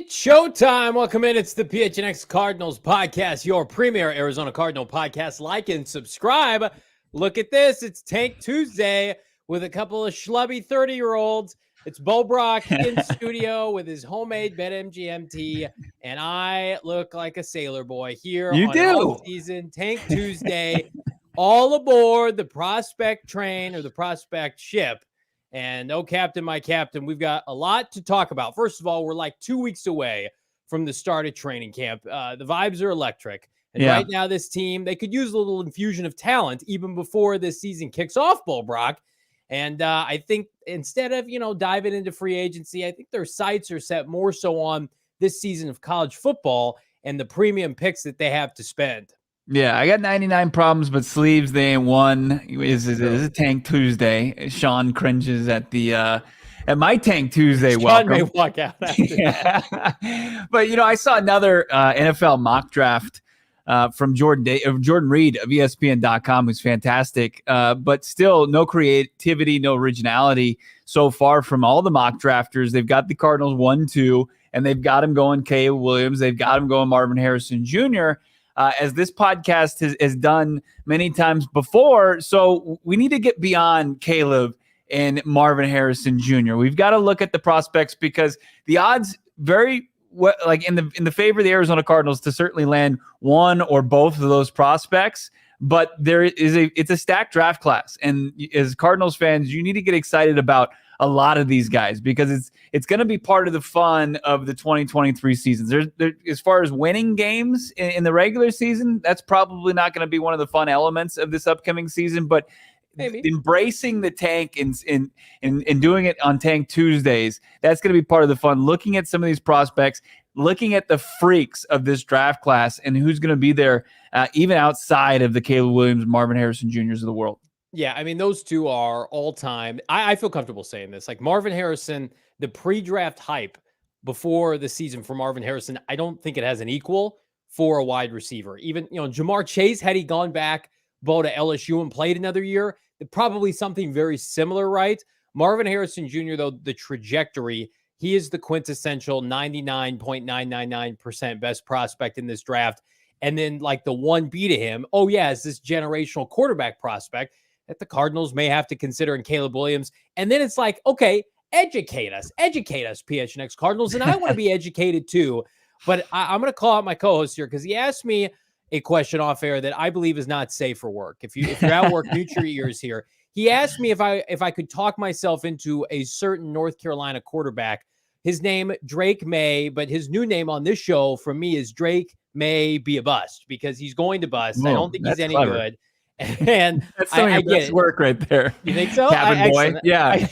It's showtime. Welcome in. It's the PHNX Cardinals podcast, your premier Arizona Cardinal podcast. Like and subscribe. Look at this. It's Tank Tuesday with a couple of schlubby 30-year-olds. It's Brack in studio with his homemade BetMGM tea, and I look like a sailor boy here on off-season Tank Tuesday. All aboard the prospect train or the prospect ship. And oh, Captain, my Captain, we've got a lot to talk about. First of all, we're like 2 weeks away from the start of training camp. The vibes are electric. And right now, this team, they could use a little infusion of talent even before this season kicks off, Brack. And I think instead of, diving into free agency, I think their sights are set more so on this season of college football and the premium picks that they have to spend. Yeah, I got 99 problems, but sleeves, they ain't one. Is a Tank Tuesday. Sean cringes at the at my Tank Tuesday. Sean welcome. May walk out after that. But I saw another NFL mock draft from Jordan Reed of ESPN.com, who's fantastic. But still, no creativity, no originality so far from all the mock drafters. They've got the Cardinals 1-2, and they've got him going Caleb Williams. They've got him going Marvin Harrison Jr., as this podcast has done many times before. So we need to get beyond Caleb and Marvin Harrison Jr. We've got to look at the prospects because the odds very in the favor of the Arizona Cardinals to certainly land one or both of those prospects. But it's a stacked draft class. And as Cardinals fans, you need to get excited about a lot of these guys because it's going to be part of the fun of the 2023 seasons. As far as winning games in the regular season, that's probably not going to be one of the fun elements of this upcoming season. But maybe embracing the tank and doing it on Tank Tuesdays, that's going to be part of the fun. Looking at some of these prospects, looking at the freaks of this draft class and who's going to be there, even outside of the Caleb Williams, Marvin Harrison Jr.'s of the world. Yeah, I mean, those two are all-time. I feel comfortable saying this. Like Marvin Harrison, the pre-draft hype before the season for Marvin Harrison, I don't think it has an equal for a wide receiver. Even, Jamar Chase, had he gone back, to LSU and played another year, probably something very similar, right? Marvin Harrison Jr., though, the trajectory, he is the quintessential 99.999% best prospect in this draft. And then, like, the 1B to him, is this generational quarterback prospect that the Cardinals may have to consider in Caleb Williams. And then it's like, okay, educate us, PHNX Cardinals. And I want to be educated too. But I'm going to call out my co-host here because he asked me a question off air that I believe is not safe for work. If you're at work, mute your ears here. He asked me if I could talk myself into a certain North Carolina quarterback. His name, Drake May, but his new name on this show from me is Drake May Be a Bust because he's going to bust. I don't think he's any good. And that's some of your best work right there. You think so? Cabin boy. Yeah. I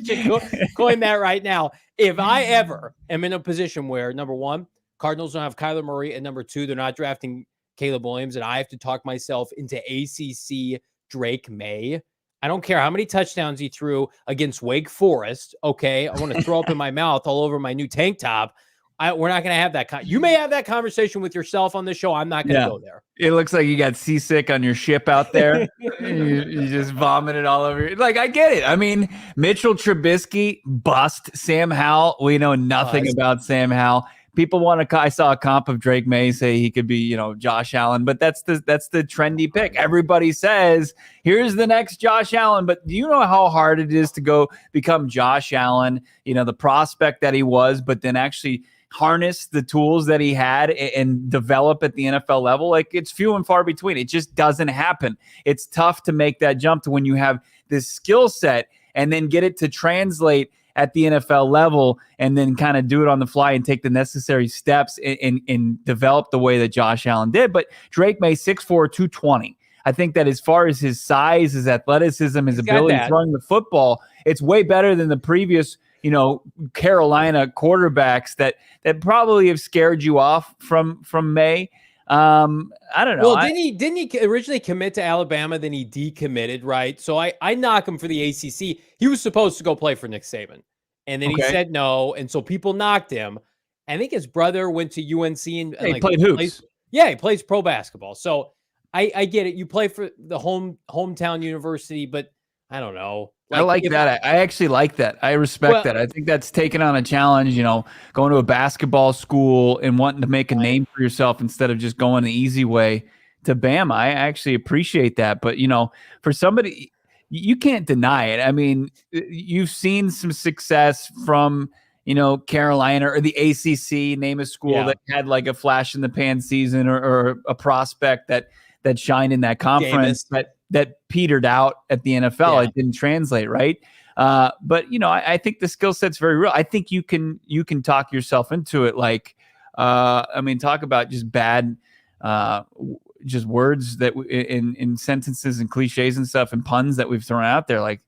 should coin that right now. If I ever am in a position where, number one, Cardinals don't have Kyler Murray, and number two, they're not drafting Caleb Williams, and I have to talk myself into ACC Drake May, I don't care how many touchdowns he threw against Wake Forest. Okay, I want to throw up in my mouth all over my new tank top. We're not going to have that. You may have that conversation with yourself on the show. I'm not going to go there. It looks like you got seasick on your ship out there. you just vomited all over. Like, I get it. I mean, Mitchell Trubisky, bust. Sam Howell, we know nothing about Sam Howell. People want to. I saw a comp of Drake May say he could be, Josh Allen, but that's the trendy pick. Everybody says here's the next Josh Allen, but do you know how hard it is to go become Josh Allen? The prospect that he was, but then actually harness the tools that he had and develop at the NFL level. Like, it's few and far between. It just doesn't happen. It's tough to make that jump to when you have this skill set and then get it to translate at the NFL level and then kind of do it on the fly and take the necessary steps and develop the way that Josh Allen did. But Drake May, 6'4", 220. I think that as far as his size, his athleticism, his ability throwing the football, it's way better than the previous Carolina quarterbacks that probably have scared you off from May. I don't know. Well, didn't he originally commit to Alabama? Then he decommitted, right? So I knock him for the ACC. He was supposed to go play for Nick Saban, and then he said no, and so people knocked him. I think his brother went to UNC and he played hoops. He plays pro basketball. So I get it. You play for the hometown university, but I don't know. I like that. I actually like that. I respect that. I think that's taking on a challenge, going to a basketball school and wanting to make a name for yourself instead of just going the easy way to Bama. I actually appreciate that. But, for somebody, you can't deny it. I mean, you've seen some success from, Carolina or the ACC, name a school that had like a flash in the pan season or a prospect that shined in that conference that petered out at the NFL. It didn't translate, right? But I think the skill set's very real. I think you can talk yourself into it. Like, talk about just bad, just words that in sentences and cliches and stuff and puns that we've thrown out there. Like,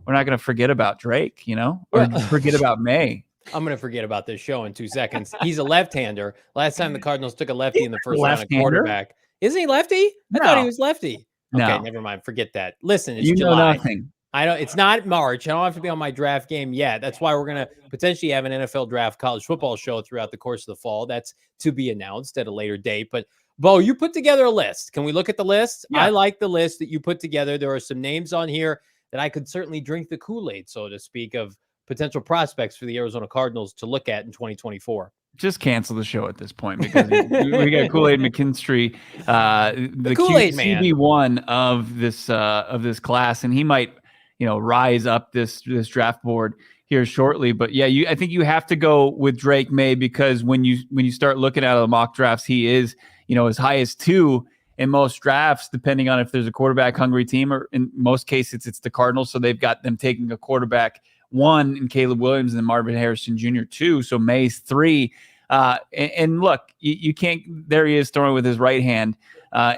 we're not going to forget about Drake, or forget about May. I'm going to forget about this show in 2 seconds. He's a left-hander. Last time the Cardinals took a lefty in the first round of quarterback. Isn't he lefty? I thought he was lefty. Okay, never mind. Forget that. Listen, it's July. Nothing. I know it's not March. I don't have to be on my draft game yet. That's why we're going to potentially have an NFL draft college football show throughout the course of the fall. That's to be announced at a later date. But Bo, you put together a list. Can we look at the list? Yeah. I like the list that you put together. There are some names on here that I could certainly drink the Kool-Aid, so to speak, of potential prospects for the Arizona Cardinals to look at in 2024. Just cancel the show at this point because we got Kool-Aid McKinstry, the Kool-Aid man, CB1 of this class, and he might rise up this draft board here shortly. But yeah, I think you have to go with Drake May because when you start looking at the mock drafts, he is as high as 2 in most drafts, depending on if there's a quarterback hungry team, or in most cases it's the Cardinals, so they've got them taking a quarterback 1 in Caleb Williams and Marvin Harrison Jr. 2, so May's 3. And look, you can't. There he is throwing with his right hand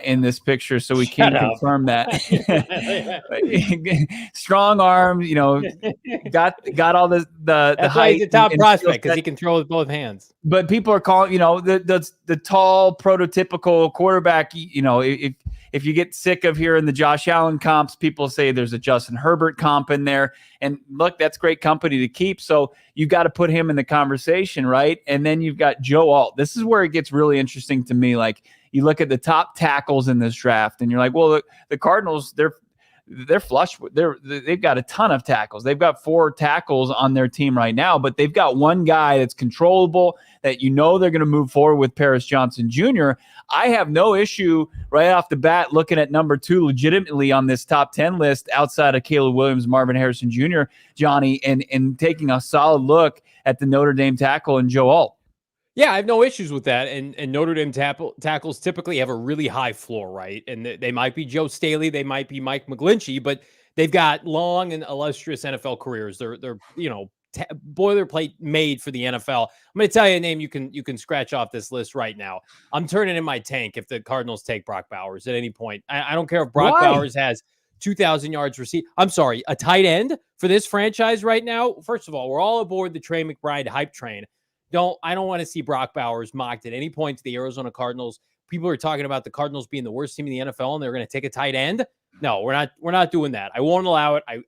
in this picture, so we can confirm that. Strong arm, got all the That's height. why he's a top prospect because he can throw with both hands. But people are calling, the tall prototypical quarterback. If you get sick of hearing the Josh Allen comps, people say there's a Justin Herbert comp in there. And look, that's great company to keep. So you got to put him in the conversation, right? And then you've got Joe Alt. This is where it gets really interesting to me. Like, you look at the top tackles in this draft, and you're like, well, the Cardinals, they're flush. They've got a ton of tackles. They've got 4 tackles on their team right now, but they've got one guy that's controllable that they're going to move forward with, Paris Johnson Jr. I have no issue right off the bat looking at number 2 legitimately on this top 10 list outside of Caleb Williams, Marvin Harrison Jr., Johnny, and taking a solid look at the Notre Dame tackle and Joe Alt. Yeah, I have no issues with that. And Notre Dame tackles typically have a really high floor, right? And they might be Joe Staley, they might be Mike McGlinchey, but they've got long and illustrious NFL careers. They're boilerplate made for the NFL. I'm going to tell you a name you can scratch off this list right now. I'm turning in my tank if the Cardinals take Brock Bowers at any point. I don't care if Brock Bowers has 2,000 yards received. I'm sorry, a tight end for this franchise right now. First of all, we're all aboard the Trey McBride hype train. I don't want to see Brock Bowers mocked at any point to the Arizona Cardinals. People are talking about the Cardinals being the worst team in the NFL and they're going to take a tight end. No, we're not doing that. I won't allow it. I'm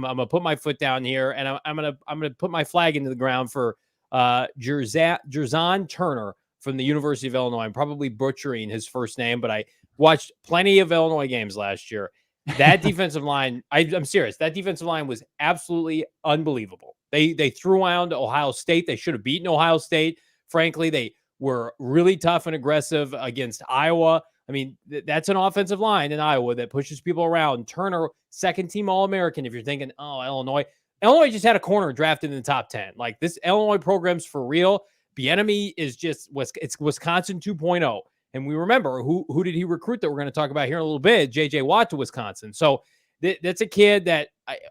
going to put my foot down here and I'm going to put my flag into the ground for Jerzon Turner from the University of Illinois. I'm probably butchering his first name, but I watched plenty of Illinois games last year. That defensive line, I'm serious. That defensive line was absolutely unbelievable. They threw around Ohio State. They should have beaten Ohio State. Frankly, they were really tough and aggressive against Iowa. I mean, that's an offensive line in Iowa that pushes people around. Turner, second-team All-American. If you're thinking, oh, Illinois just had a corner drafted in the top 10. Like, this Illinois program's for real. Bieniemy is it's Wisconsin 2.0. And we remember who did he recruit that we're going to talk about here in a little bit? J.J. Watt to Wisconsin. So that's a kid that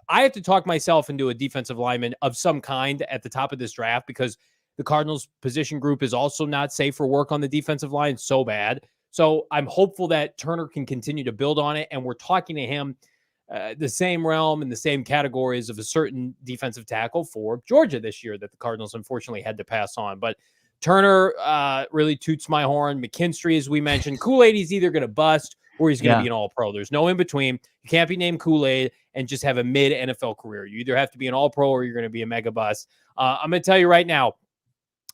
I have to talk myself into a defensive lineman of some kind at the top of this draft because the Cardinals position group is also not safe for work on the defensive line so bad. So I'm hopeful that Turner can continue to build on it. And we're talking to him the same realm and the same categories of a certain defensive tackle for Georgia this year that the Cardinals unfortunately had to pass on. But Turner really toots my horn. McKinstry, as we mentioned, Kool-Aid, he's either going to bust or he's going to be an all-pro. There's no in-between. You can't be named Kool-Aid and just have a mid-NFL career. You either have to be an all-pro or you're going to be a mega bust. I'm going to tell you right now,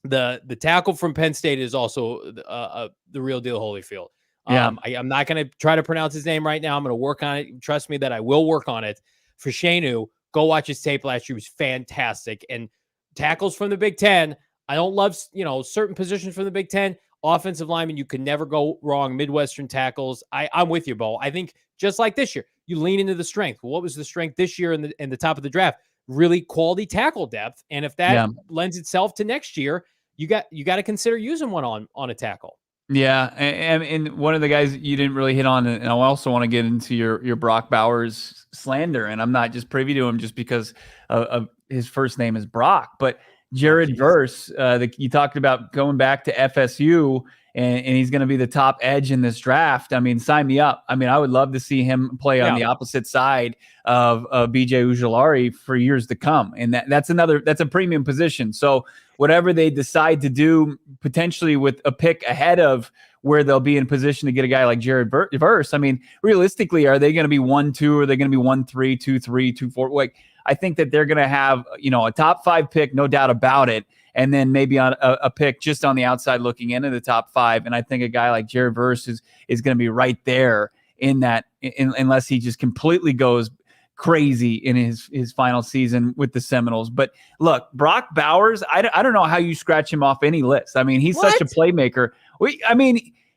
the tackle from Penn State is also the real deal Holyfield. I'm not going to try to pronounce his name right now. I'm going to work on it. Trust me that I will work on it. Fashanu, go watch his tape last year. He was fantastic. And tackles from the Big Ten, I don't love, certain positions from the Big Ten. Offensive lineman, you can never go wrong. Midwestern tackles. I'm with you, Bo. I think just like this year, you lean into the strength. What was the strength this year in the top of the draft? Really quality tackle depth. And if that lends itself to next year, you got to consider using one on a tackle. Yeah, and one of the guys you didn't really hit on, and I also want to get into your Brock Bowers slander, and I'm not just privy to him just because of his first name is Brock, but Jared Verse, you talked about going back to FSU, and he's going to be the top edge in this draft. I mean, sign me up. I mean, I would love to see him play on the opposite side of BJ Ujulari for years to come, and that's a premium position. So whatever they decide to do, potentially with a pick ahead of where they'll be in position to get a guy like Jared Verse, I mean, realistically, are they going to be 1-2, or are they going to be 1-3, 2-3, 2-4? Like, I think that they're going to have, a top 5 pick, no doubt about it, and then maybe on a pick just on the outside looking into the top 5. And I think a guy like Jared Verse is going to be right there in that, unless he just completely goes crazy in his final season with the Seminoles. But look, Brock Bowers, I don't know how you scratch him off any list. I mean, he's such a playmaker.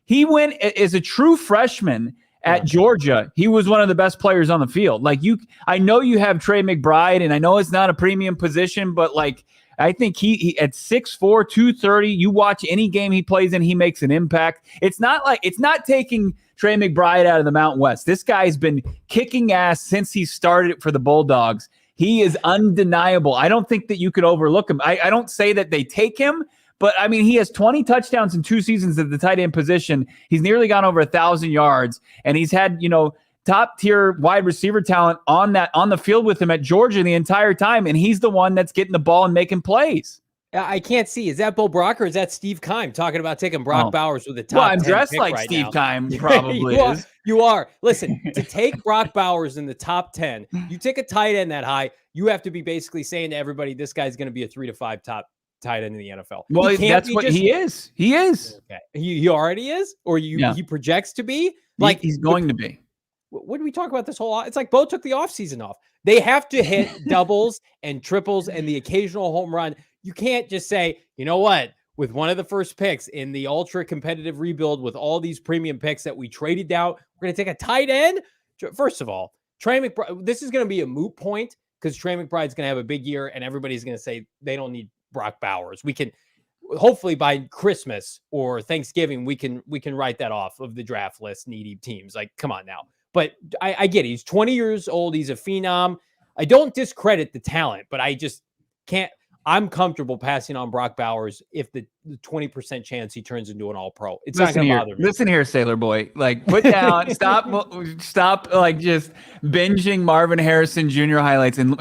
He went as a true freshman at Georgia. He was one of the best players on the field. I know you have Trey McBride, and I know it's not a premium position, but I think he at 6'4", 230, you watch any game he plays in, he makes an impact. It's not taking Trey McBride out of the Mountain West. This guy's been kicking ass since he started for the Bulldogs. He is undeniable. I don't think that you could overlook him. I don't say that they take him, but I mean, he has 20 touchdowns in 2 seasons at the tight end position. He's nearly gone over 1,000 yards, and he's had, top tier wide receiver talent on the field with him at Georgia the entire time. And he's the one that's getting the ball and making plays. I can't see. Is that Bo Brock or is that Steve Keim talking about taking Brock Bowers with the top? Well, I'm dressed like Steve Keim probably is. You are. Listen, to take Brock Bowers in the top 10, you take a tight end that high, you have to be basically saying to everybody, this guy's going to be a 3 to 5 top tight end in the NFL. Well, that's what he is. He is. Okay. He already is? Or he projects to be? He's going to be. What do we talk about this whole? It's like Bo took the offseason off. They have to hit doubles and triples and the occasional home run. You can't just say, you know what, with one of the first picks in the ultra competitive rebuild with all these premium picks that we traded out, we're going to take a tight end. First of all, Trey McBride, this is going to be a moot point because Trey McBride's going to have a big year and everybody's going to say they don't need Brock Bowers. We can hopefully by Christmas or Thanksgiving, we can write that off of the draft list, needy teams. Like, come on now. But I get it. He's 20 years old. He's a phenom. I don't discredit the talent, but I just can't. I'm comfortable passing on Brock Bowers if the 20% chance he turns into an all-pro. It's not going to bother me. Listen here, Sailor Boy. Put down, stop just binging Marvin Harrison Jr. highlights and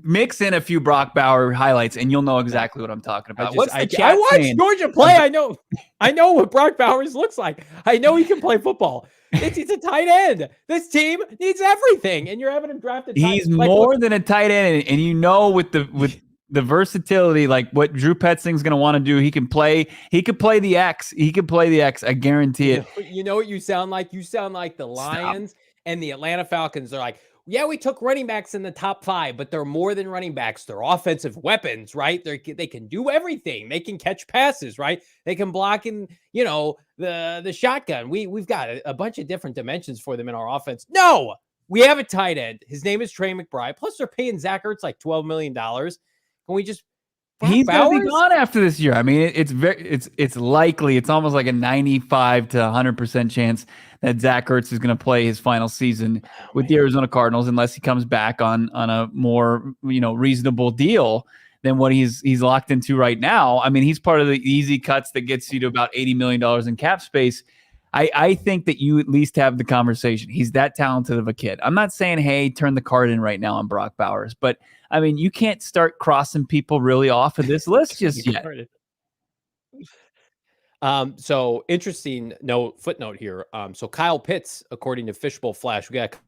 mix in a few Brock Bauer highlights, and you'll know exactly what I'm talking about. I watched Georgia play. I know what Brock Bowers looks like. I know he can play football. It's a tight end. This team needs everything, and you're having him drafted. He's more than a tight end, and with the versatility, like what Drew Petzing's going to want to do, he could play the X. I guarantee it. You know what you sound like? You sound like the Lions and the Atlanta Falcons. They're like, yeah, we took running backs in the top 5, but they're more than running backs. They're offensive weapons, right? They can do everything. They can catch passes, right? They can block in, the shotgun. We've got a bunch of different dimensions for them in our offense. No, we have a tight end. His name is Trey McBride. Plus, they're paying Zach Ertz like $12 million. Can we just? He's going to be gone after this year. I mean, it's likely. It's almost like a 95 to 100% chance that Zach Ertz is going to play his final season with the Arizona Cardinals, unless he comes back on a more reasonable deal than what he's locked into right now. I mean, he's part of the easy cuts that gets you to about $80 million in cap space. I think that you at least have the conversation. He's that talented of a kid. I'm not saying, hey, turn the card in right now on Brock Bowers, but I mean, you can't start crossing people really off of this list just yet. So interesting footnote here. So Kyle Pitts, according to Fishbowl Flash, we got a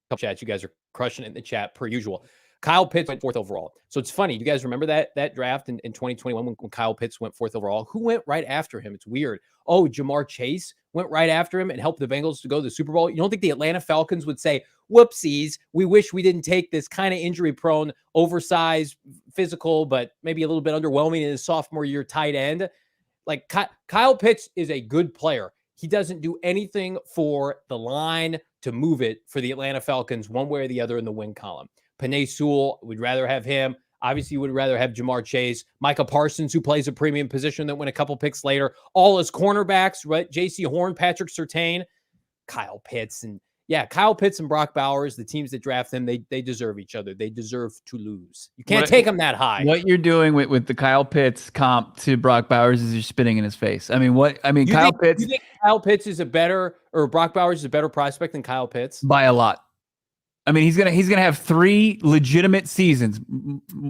couple chats. You guys are crushing it in the chat per usual. Kyle Pitts went 4th overall. So it's funny. You guys remember that draft in 2021 when Kyle Pitts went 4th overall? Who went right after him? It's weird. Oh, Jamar Chase went right after him and helped the Bengals to go to the Super Bowl. You don't think the Atlanta Falcons would say, whoopsies, we wish we didn't take this kind of injury-prone, oversized, physical, but maybe a little bit underwhelming in his sophomore year tight end? Like, Kyle Pitts is a good player. He doesn't do anything for the line to move it for the Atlanta Falcons one way or the other in the win column. Penei Sewell, we'd rather have him. Obviously, you would rather have Jamar Chase. Micah Parsons, who plays a premium position that went a couple picks later. All his cornerbacks, right? J.C. Horn, Patrick Surtain, Kyle Pitts. And yeah, Kyle Pitts and Brock Bowers, the teams that draft them, they deserve each other. They deserve to lose. You can't take them that high. What you're doing with the Kyle Pitts comp to Brock Bowers is you're spitting in his face. I mean, Kyle Pitts. You think Kyle Pitts is Brock Bowers is a better prospect than Kyle Pitts? By a lot. I mean, he's gonna have 3 legitimate seasons.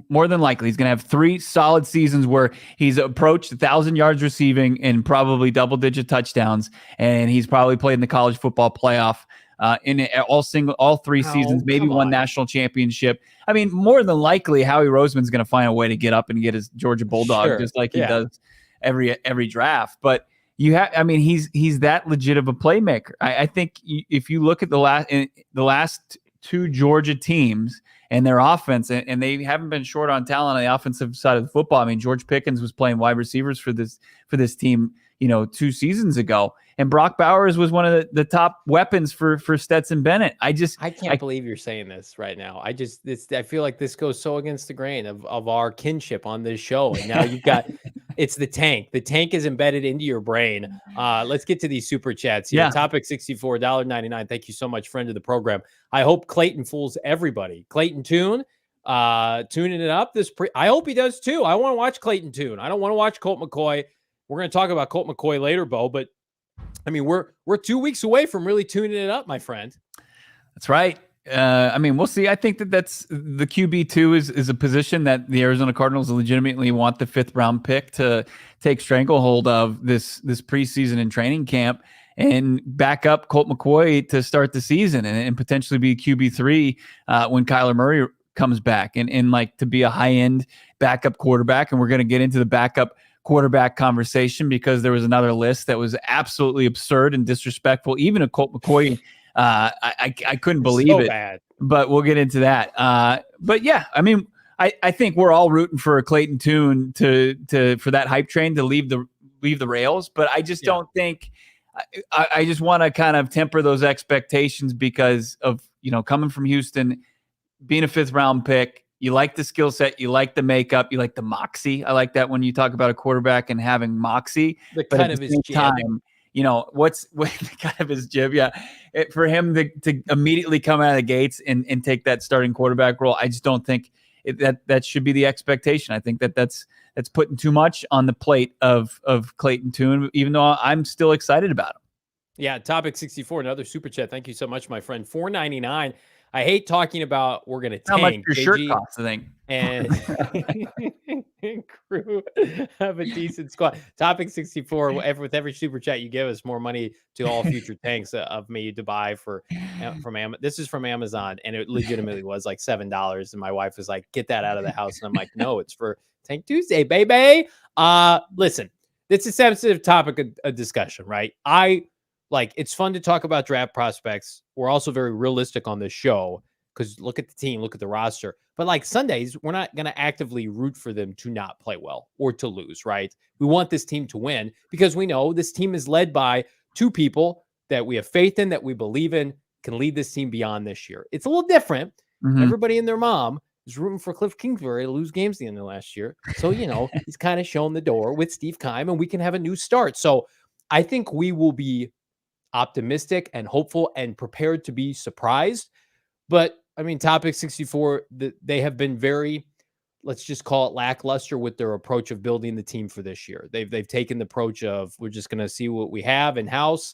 More than likely, he's gonna have 3 solid seasons where he's approached 1,000 yards receiving and probably double-digit touchdowns, and he's probably played in the college football playoff in all 3 seasons, maybe one national championship. I mean, more than likely, Howie Roseman's gonna find a way to get up and get his Georgia Bulldog, just like he does every draft. But he's that legit of a playmaker. I think if you look at the last 2 Georgia teams and their offense, and they haven't been short on talent on the offensive side of the football. I mean, George Pickens was playing wide receivers for this team, 2 seasons ago, and Brock Bowers was one of the top weapons for Stetson Bennett. I can't believe you're saying this right now. I feel like this goes so against the grain of our kinship on this show. And now you've got it's the tank. The tank is embedded into your brain. Let's get to these super chats here. Yeah. Topic 64, $1.99. Thank you so much, friend of the program. I hope Clayton fools everybody. Clayton Tune, tuning it up. I hope he does too. I want to watch Clayton Tune. I don't want to watch Colt McCoy. We're going to talk about Colt McCoy later, Bo, but I mean, we're 2 weeks away from really tuning it up, my friend. That's right. We'll see. I think that's the QB2 is a position that the Arizona Cardinals legitimately want the 5th round pick to take stranglehold of this preseason and training camp and back up Colt McCoy to start the season and potentially be QB3 when Kyler Murray comes back and like to be a high end backup quarterback. And we're going to get into the backup quarterback conversation because there was another list that was absolutely absurd and disrespectful. Even a Colt McCoy, I couldn't believe it. Bad. But we'll get into that. But yeah, I mean, I think we're all rooting for Clayton Tune for that hype train to leave the rails. But I just don't think. I just want to kind of temper those expectations because of coming from Houston, being a 5th round pick. You like the skill set. You like the makeup. You like the moxie. I like that when you talk about a quarterback and having moxie. The kind of his jib. What's kind of his jib. Yeah. For him to immediately come out of the gates and take that starting quarterback role, I just don't think that should be the expectation. I think that's putting too much on the plate of Clayton Tune, even though I'm still excited about him. Yeah. Topic 64, another super chat. Thank you so much, my friend. $4.99. I hate talking about we're going to tank. How much your shirt costs, I think. And crew have a decent squad. Topic 64, with every super chat you give us, more money to all future tanks of me to buy from Amazon. This is from Amazon, and it legitimately was like $7. And my wife was like, get that out of the house. And I'm like, no, it's for Tank Tuesday, baby. Listen, it's a sensitive topic of discussion, right? It's fun to talk about draft prospects. We're also very realistic on this show because look at the team, look at the roster. But like Sundays, we're not going to actively root for them to not play well or to lose, right? We want this team to win because we know this team is led by 2 people that we have faith in, that we believe in, can lead this team beyond this year. It's a little different. Mm-hmm. Everybody and their mom is rooting for Cliff Kingsbury to lose games the end of last year. So, he's kind of shown the door with Steve Keim and we can have a new start. So I think we will be optimistic and hopeful and prepared to be surprised. But I mean, topic 64, they have been very, let's just call it lackluster with their approach of building the team for this year. They've taken the approach of we're just going to see what we have in house.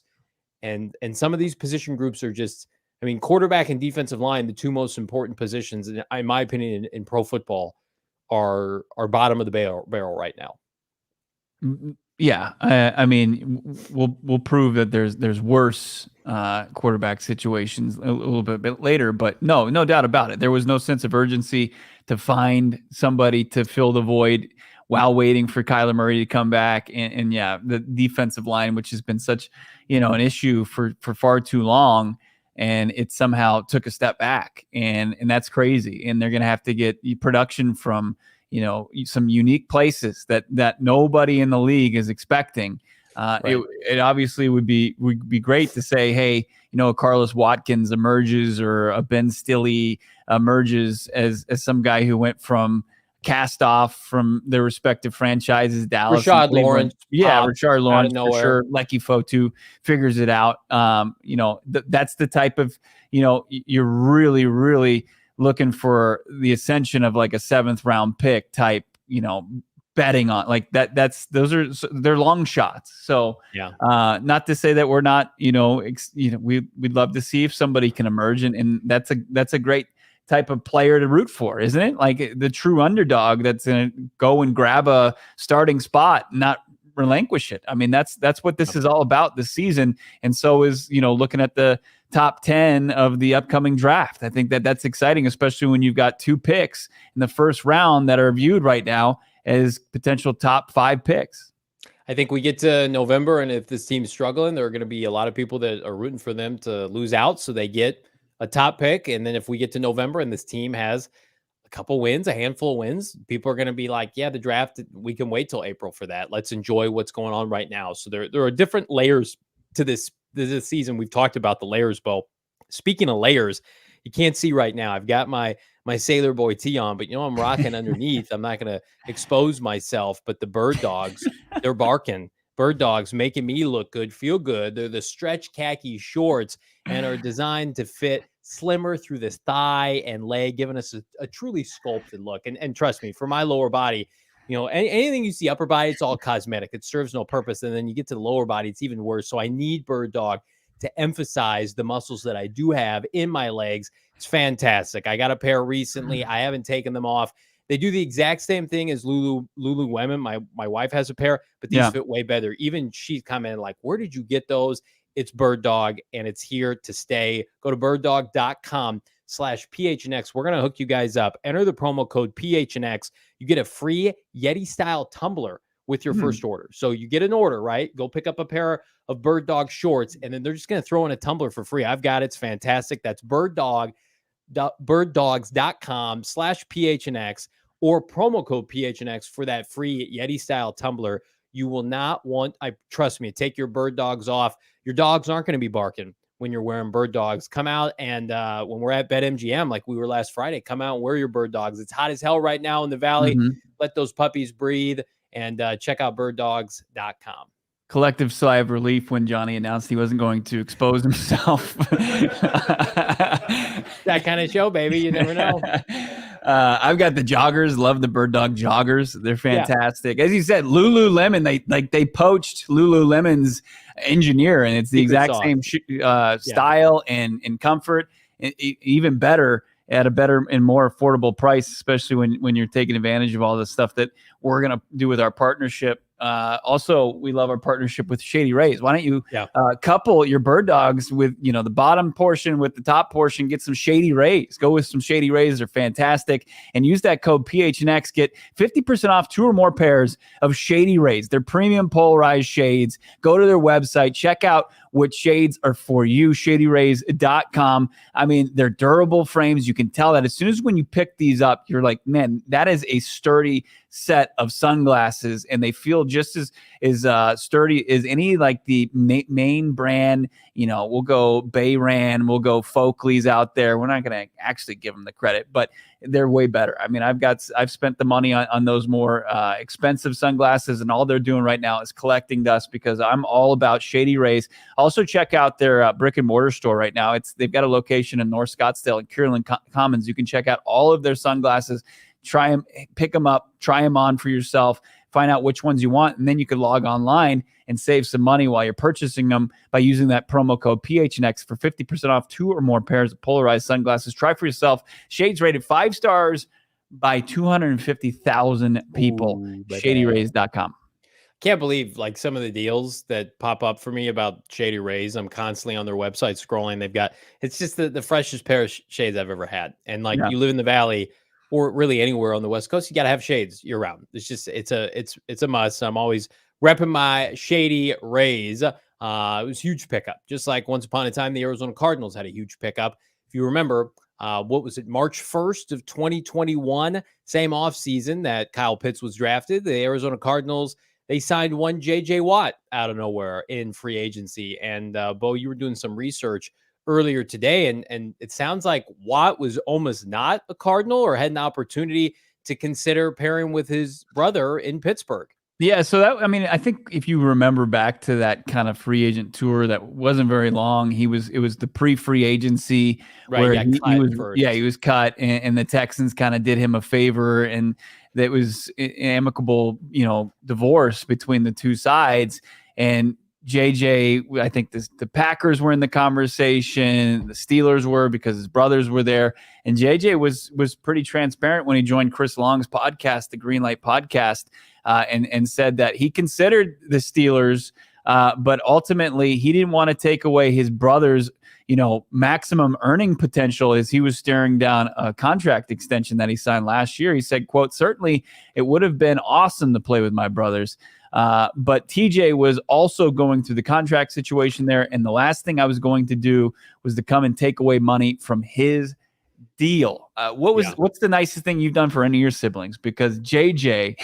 And some of these position groups are just, I mean, quarterback and defensive line, the 2 most important positions, in my opinion, in pro football are bottom of the barrel right now. Yeah, I mean, we'll prove that there's worse quarterback situations a little bit later, but no doubt about it. There was no sense of urgency to find somebody to fill the void while waiting for Kyler Murray to come back, and yeah, the defensive line, which has been such an issue for far too long, and it somehow took a step back, and that's crazy. And they're going to have to get production from some unique places that nobody in the league is expecting. Right. It obviously would be great to say, hey, a Carlos Watkins emerges or a Ben Stille emerges as some guy who went from cast off from their respective franchises, Dallas, Rashard Lawrence. Rashard Lawrence for nowhere. sure. Lecky Fotu figures it out. That's the type of, you're really, really looking for the ascension of like a 7th round pick type, betting on like that. They're long shots. So yeah, not to say that we're not, we'd love to see if somebody can emerge, and that's a great type of player to root for, isn't it? Like the true underdog that's going to go and grab a starting spot, not relinquish it. I mean, that's what this is all about this season. And so is, looking at the top 10 of the upcoming draft. I think that's exciting, especially when you've got 2 picks in the first round that are viewed right now as potential top 5 picks. I think we get to November, and if this team's struggling, there are going to be a lot of people that are rooting for them to lose out so they get a top pick. And then if we get to November and this team has a couple wins, a handful of wins, people are going to be like, yeah, the draft, we can wait till April for that. Let's enjoy what's going on right now. So there are different layers to this season. We've talked about the layers, Bo. Speaking of layers, you can't see right now. I've got my Sailor Boy tee on, but I'm rocking underneath. I'm not going to expose myself, but the bird dogs, they're barking. Bird dogs making me look good, feel good. They're the stretch khaki shorts and are designed to fit slimmer through this thigh and leg, giving us a truly sculpted look. And trust me, for my lower body, anything you see upper body, it's all cosmetic. It serves no purpose. And then you get to the lower body, it's even worse. So I need Bird Dog to emphasize the muscles that I do have in my legs. It's fantastic. I got a pair recently. I haven't taken them off. They do the exact same thing as Lululemon. My wife has a pair, but these fit way better. Even she commented like, where did you get those? It's Bird Dog, and it's here to stay. Go to birddog.com/PHNX. We're going to hook you guys up. Enter the promo code PHNX. You get a free Yeti-style tumbler with your first order. So you get an order, right? Go pick up a pair of Bird Dog shorts, and then they're just going to throw in a tumbler for free. I've got it. It's fantastic. That's birddogs.com/PHNX or promo code PHNX for that free Yeti-style tumbler. You will not want, trust me, take your Bird Dogs off. Your dogs aren't going to be barking when you're wearing Bird Dogs. Come out and when we're at BetMGM, like we were last Friday, come out and wear your Bird Dogs. It's hot as hell right now in the Valley. Let those puppies breathe, and check out birddogs.com. Collective sigh of relief when Johnny announced he wasn't going to expose himself. That kind of show, baby. You never know. I've got the joggers. Love the Bird Dog joggers. They're fantastic. Yeah. As you said, Lululemon, they poached Lululemon's engineer, and it's the exact same style and comfort. Even better at a better and more affordable price, especially when you're taking advantage of all the stuff that we're going to do with our partnership. Also, we love our partnership with Shady Rays. Why don't you couple your Bird Dogs with, the bottom portion with the top portion, get some Shady Rays. Go with some Shady Rays. They're fantastic. And use that code PHNX. Get 50% off 2 or more pairs of Shady Rays. They're premium polarized shades. Go to their website. Check out what shades are for you, shadyrays.com. I mean, they're durable frames. You can tell that as soon as when you pick these up, you're like, man, that is a sturdy set of sunglasses, and they feel just as sturdy as any like the main brand. We'll go Bayran, we'll go Folkleys out there. We're not going to actually give them the credit, but they're way better. I mean, I've spent the money on those more expensive sunglasses, and all they're doing right now is collecting dust, because I'm all about Shady Rays. Also, check out their brick and mortar store right now. They've got a location in North Scottsdale and Kierland Commons. You can check out all of their sunglasses. Try them, pick them up, try them on for yourself, find out which ones you want, and then you can log online and save some money while you're purchasing them by using that promo code PHNX for 50% off 2 or more pairs of polarized sunglasses. Try for yourself. Shades rated 5 stars by 250,000 people. ShadyRays.com. can't believe like some of the deals that pop up for me about Shady Rays. I'm constantly on their website scrolling. They've got, it's just the freshest pair of shades I've ever had. And like Yeah. you live in the Valley or really anywhere on the West Coast, you got to have shades year round. It's just, it's a must. I'm always repping my Shady Rays. It was a huge pickup. Just like once upon a time, the Arizona Cardinals had a huge pickup. If you remember, what was it, March 1st of 2021, same offseason that Kyle Pitts was drafted, the Arizona Cardinals, they signed one J.J. Watt out of nowhere in free agency. And Bo, you were doing some research earlier today, and it sounds like Watt was almost not a Cardinal or had an opportunity to consider pairing with his brother in Pittsburgh. Yeah, so that, I mean, I think if you remember back to that kind of free agent tour that wasn't very long, it was the pre-free agency where he was cut, and the Texans kind of did him a favor, and that was an amicable, divorce between the two sides. And JJ, I think the Packers were in the conversation, the Steelers were because his brothers were there, and JJ was pretty transparent when he joined Chris Long's podcast, the Greenlight Podcast. And said that he considered the Steelers, but ultimately he didn't want to take away his brother's, maximum earning potential as he was staring down a contract extension that he signed last year. He said, quote, "Certainly it would have been awesome to play with my brothers. But TJ was also going through the contract situation there. And the last thing I was going to do was to come and take away money from his deal." What's the nicest thing you've done for any of your siblings? Because JJ,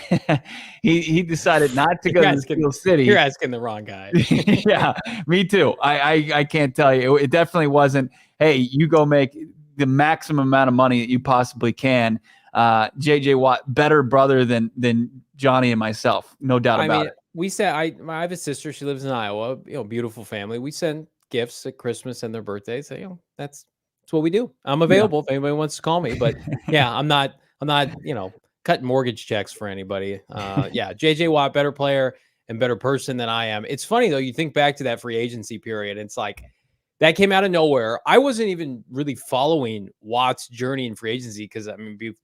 he decided not to go to Steel City. You're asking the wrong guy. Yeah, me too. I can't tell you. It definitely wasn't, hey, you go make the maximum amount of money that you possibly can. JJ Watt, better brother than Johnny and myself, no doubt about it. We said I have a sister. She lives in Iowa. Beautiful family. We send gifts at Christmas and their birthdays. So, that's what we do. I'm available if anybody wants to call me. But yeah, I'm not cutting mortgage checks for anybody. JJ Watt, better player and better person than I am. It's funny though. You think back to that free agency period. It's like that came out of nowhere. I wasn't even really following Watt's journey in free agency because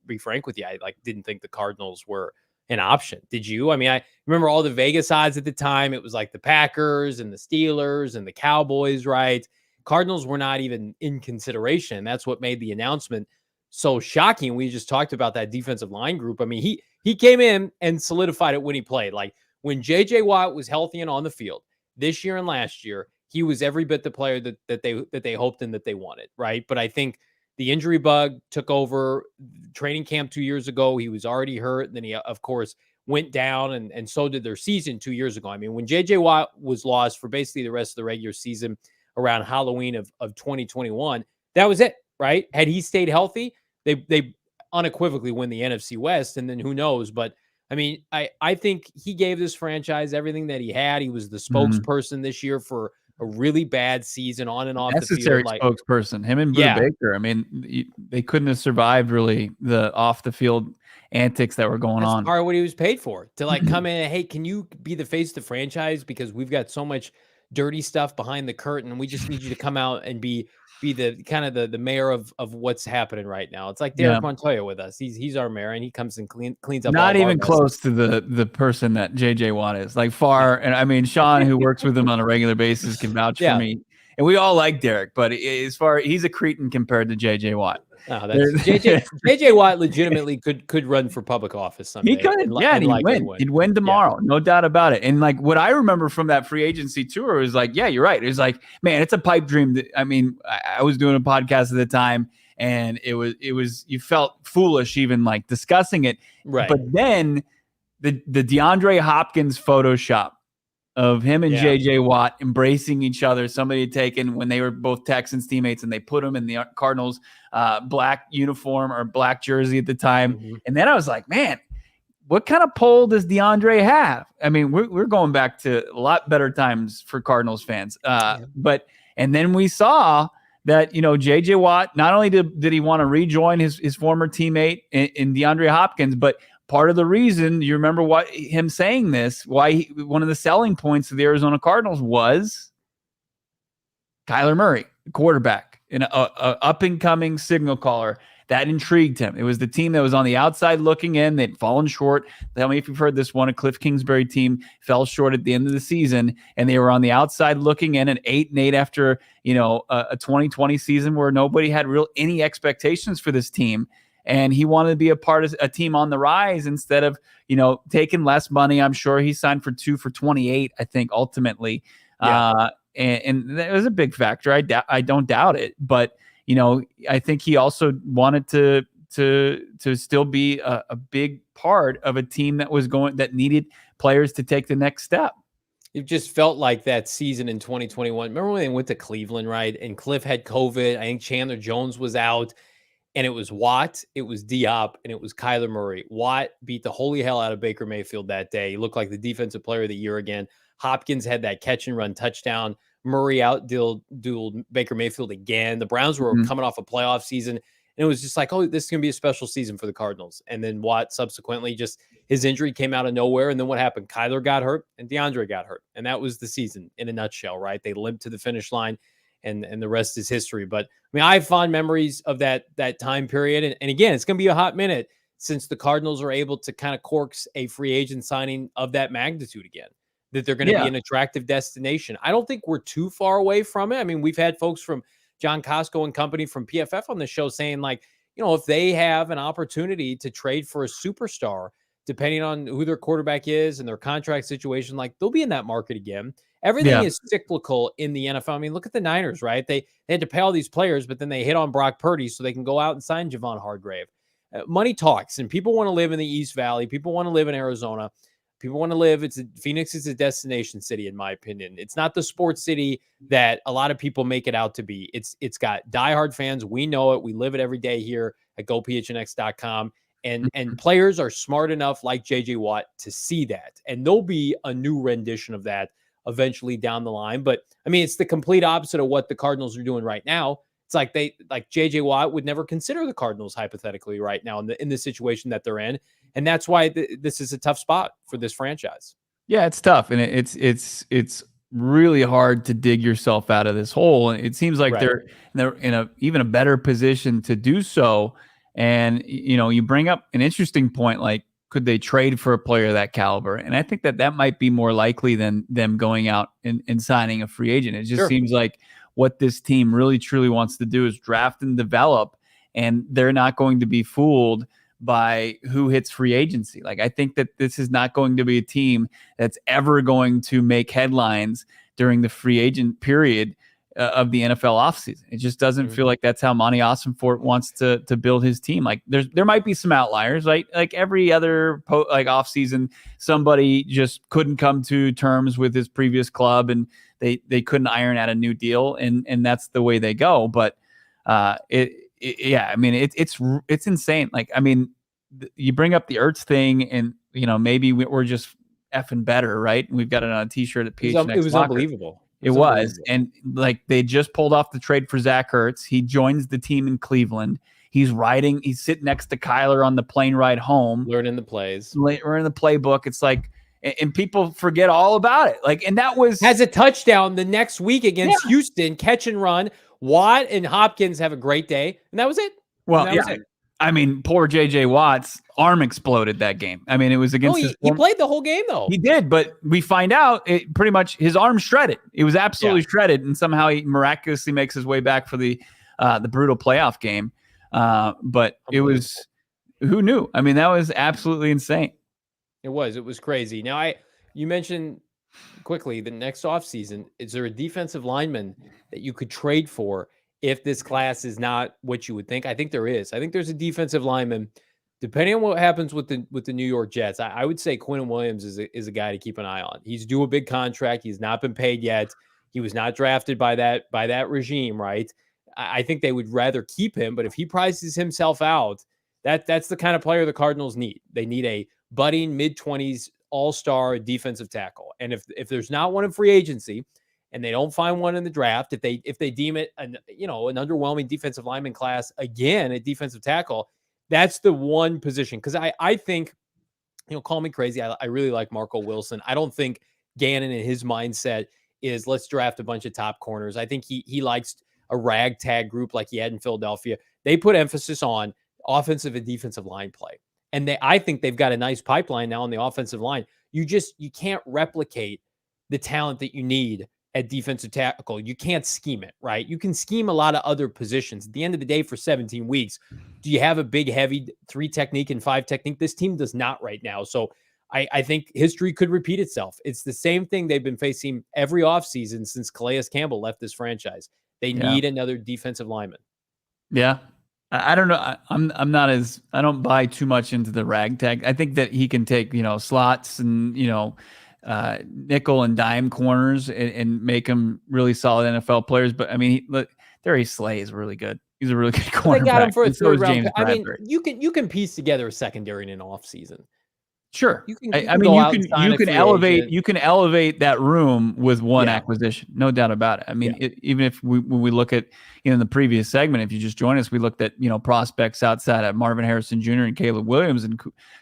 be frank with you, I didn't think the Cardinals were an option. Did you? I remember all the Vegas odds at the time. It was like the Packers and the Steelers and the Cowboys, right? Cardinals were not even in consideration. That's what made the announcement so shocking. We just talked about that defensive line group. He came in and solidified it when he played. Like when JJ Watt was healthy and on the field this year and last year, he was every bit the player that they hoped and that they wanted, right? But I think the injury bug took over training camp 2 years ago. He was already hurt. And then he, of course, went down, and so did their season 2 years ago. When JJ Watt was lost for basically the rest of the regular season around Halloween of 2021, that was it, right? Had he stayed healthy, they unequivocally win the NFC West, and then who knows? But I think he gave this franchise everything that he had. He was the spokesperson this year for a really bad season on and off the field. Necessary spokesperson. Him and Blue Baker. They couldn't have survived really the off the field antics that were going on. That's part of what he was paid for, to come in and, hey, can you be the face of the franchise because we've got so much dirty stuff behind the curtain. We just need you to come out and be the kind of the mayor of what's happening right now. It's like Derek Montoya with us. He's our mayor, and he comes and cleans up. Not even close to the person that JJ Watt is. Like far. And Sean, who works with him on a regular basis, can vouch for me. And we all like Derek, but as far he's a cretin compared to JJ Watt. No, that's JJ Watt legitimately could run for public office someday. He could, and he'd win. He'd win tomorrow, no doubt about it. And what I remember from that free agency tour was you're right. It was man, it's a pipe dream. I was doing a podcast at the time, and it was you felt foolish even discussing it. Right. But then the DeAndre Hopkins Photoshop of him and JJ Watt embracing each other. Somebody had taken when they were both Texans teammates, and they put him in the Cardinals black uniform or black jersey at the time. Mm-hmm. And then I was like, man, what kind of pull does DeAndre have? We're going back to a lot better times for Cardinals fans. And then we saw that, JJ Watt, not only did he want to rejoin his former teammate in DeAndre Hopkins, but part of the reason, you remember him saying this, one of the selling points of the Arizona Cardinals was Kyler Murray, the quarterback, an up-and-coming signal caller that intrigued him. It was the team that was on the outside looking in. They'd fallen short. Tell me if you've heard this one. A Cliff Kingsbury team fell short at the end of the season, and they were on the outside looking in at 8-8 after, a 2020 season where nobody had any expectations for this team. And he wanted to be a part of a team on the rise instead of, taking less money. I'm sure he signed for 2 for $28, I think, ultimately. Yeah. And that was a big factor. I don't doubt it. But, I think he also wanted to still be a big part of a team that needed players to take the next step. It just felt like that season in 2021. Remember when they went to Cleveland, right? And Cliff had COVID. I think Chandler Jones was out. And it was Watt, it was Diop, and it was Kyler Murray. Watt beat the holy hell out of Baker Mayfield that day. He looked like the defensive player of the year again. Hopkins had that catch and run touchdown. Murray outdueled Baker Mayfield again. The Browns were coming off a playoff season, and it was just like, oh, this is going to be a special season for the Cardinals. And then Watt subsequently his injury came out of nowhere. And then what happened? Kyler got hurt and DeAndre got hurt. And that was the season in a nutshell, right? They limped to the finish line. And the rest is history. But I have fond memories of that time period. And again, it's going to be a hot minute since the Cardinals are able to kind of coax a free agent signing of that magnitude again, that they're going to be an attractive destination. I don't think we're too far away from it. We've had folks from John Costco and company from PFF on the show saying, like, if they have an opportunity to trade for a superstar, depending on who their quarterback is and their contract situation, like, they'll be in that market again. Everything is cyclical in the NFL. Look at the Niners, right? They had to pay all these players, but then they hit on Brock Purdy so they can go out and sign Javon Hargrave. Money talks, and people want to live in the East Valley. People want to live in Arizona. People want to live. Phoenix is a destination city, in my opinion. It's not the sports city that a lot of people make it out to be. It's got diehard fans. We know it. We live it every day here at GoPHNX.com. And players are smart enough, like J.J. Watt, to see that. And there'll be a new rendition of that eventually down the line. But it's the complete opposite of what the Cardinals are doing right now. It's like J.J. Watt would never consider the Cardinals hypothetically right now in the situation that they're in. And that's why this is a tough spot for this franchise. Yeah, it's tough. And it's really hard to dig yourself out of this hole. And it seems like they're in even a better position to do so. And, you bring up an interesting point, like, could they trade for a player of that caliber? And I think that might be more likely than them going out and signing a free agent. It just seems like what this team really, truly wants to do is draft and develop, and they're not going to be fooled by who hits free agency. Like, I think that this is not going to be a team that's ever going to make headlines during the free agent period of the NFL offseason. It just doesn't feel like that's how Monty Ossenfort wants to build his team. Like, there might be some outliers, right? Like every other offseason, somebody just couldn't come to terms with his previous club and they couldn't iron out a new deal, and that's the way they go. But it's insane. Like, you bring up the Ertz thing, and maybe we're just effing better, right? We've got it on a t-shirt at PHNX. It was unbelievable. It was. And like, they just pulled off the trade for Zach Ertz. He joins the team in Cleveland. He's sitting next to Kyler on the plane ride home. Learning the plays. Learning the playbook. It's like, and people forget all about it. Like, and that has a touchdown the next week against Houston, catch and run. Watt and Hopkins have a great day. And that was it. Well, poor J.J. Watt's arm exploded that game. It was against he played the whole game, though. He did, but we find out pretty much his arm shredded. It was absolutely shredded, and somehow he miraculously makes his way back for the brutal playoff game. But it was, who knew? That was absolutely insane. It was crazy. Now, you mentioned quickly the next offseason, is there a defensive lineman that you could trade for if this class is not what you would think? I think there is. I think there's a defensive lineman, depending on what happens with the New York Jets. I would say Quinn Williams is a guy to keep an eye on. He's due a big contract. He's not been paid yet. He was not drafted by that regime, right? I think they would rather keep him, but if he prices himself out, that's the kind of player the Cardinals need. They need a budding mid-20s all-star defensive tackle. And if there's not one in free agency, and they don't find one in the draft, if they deem it an underwhelming defensive lineman class, again, a defensive tackle, that's the one position. Because I think, call me crazy, I really like Marco Wilson. I don't think Gannon and his mindset is let's draft a bunch of top corners. I think he likes a ragtag group like he had in Philadelphia. They put emphasis on offensive and defensive line play. And I think they've got a nice pipeline now on the offensive line. You can't replicate the talent that you need at defensive tackle. You can't scheme it, right? You can scheme a lot of other positions. At the end of the day, for 17 weeks, do you have a big, heavy 3 technique and 5 technique? This team does not right now. So I think history could repeat itself. It's the same thing they've been facing every offseason since Calais Campbell left this franchise. They need another defensive lineman. Yeah. I don't know. I don't buy too much into the ragtag. I think that he can take, slots and, nickel and dime corners and make them really solid NFL players. But I mean, Darius Slay is really good. He's a really good cornerback. They got him for a so 3rd round. James I mean, Bradbury. you can piece together a secondary in an offseason. Sure. You can elevate that room with one acquisition. No doubt about it. I mean, even if when we look at, in the previous segment, if you just join us, we looked at, prospects outside of Marvin Harrison Jr. and Caleb Williams and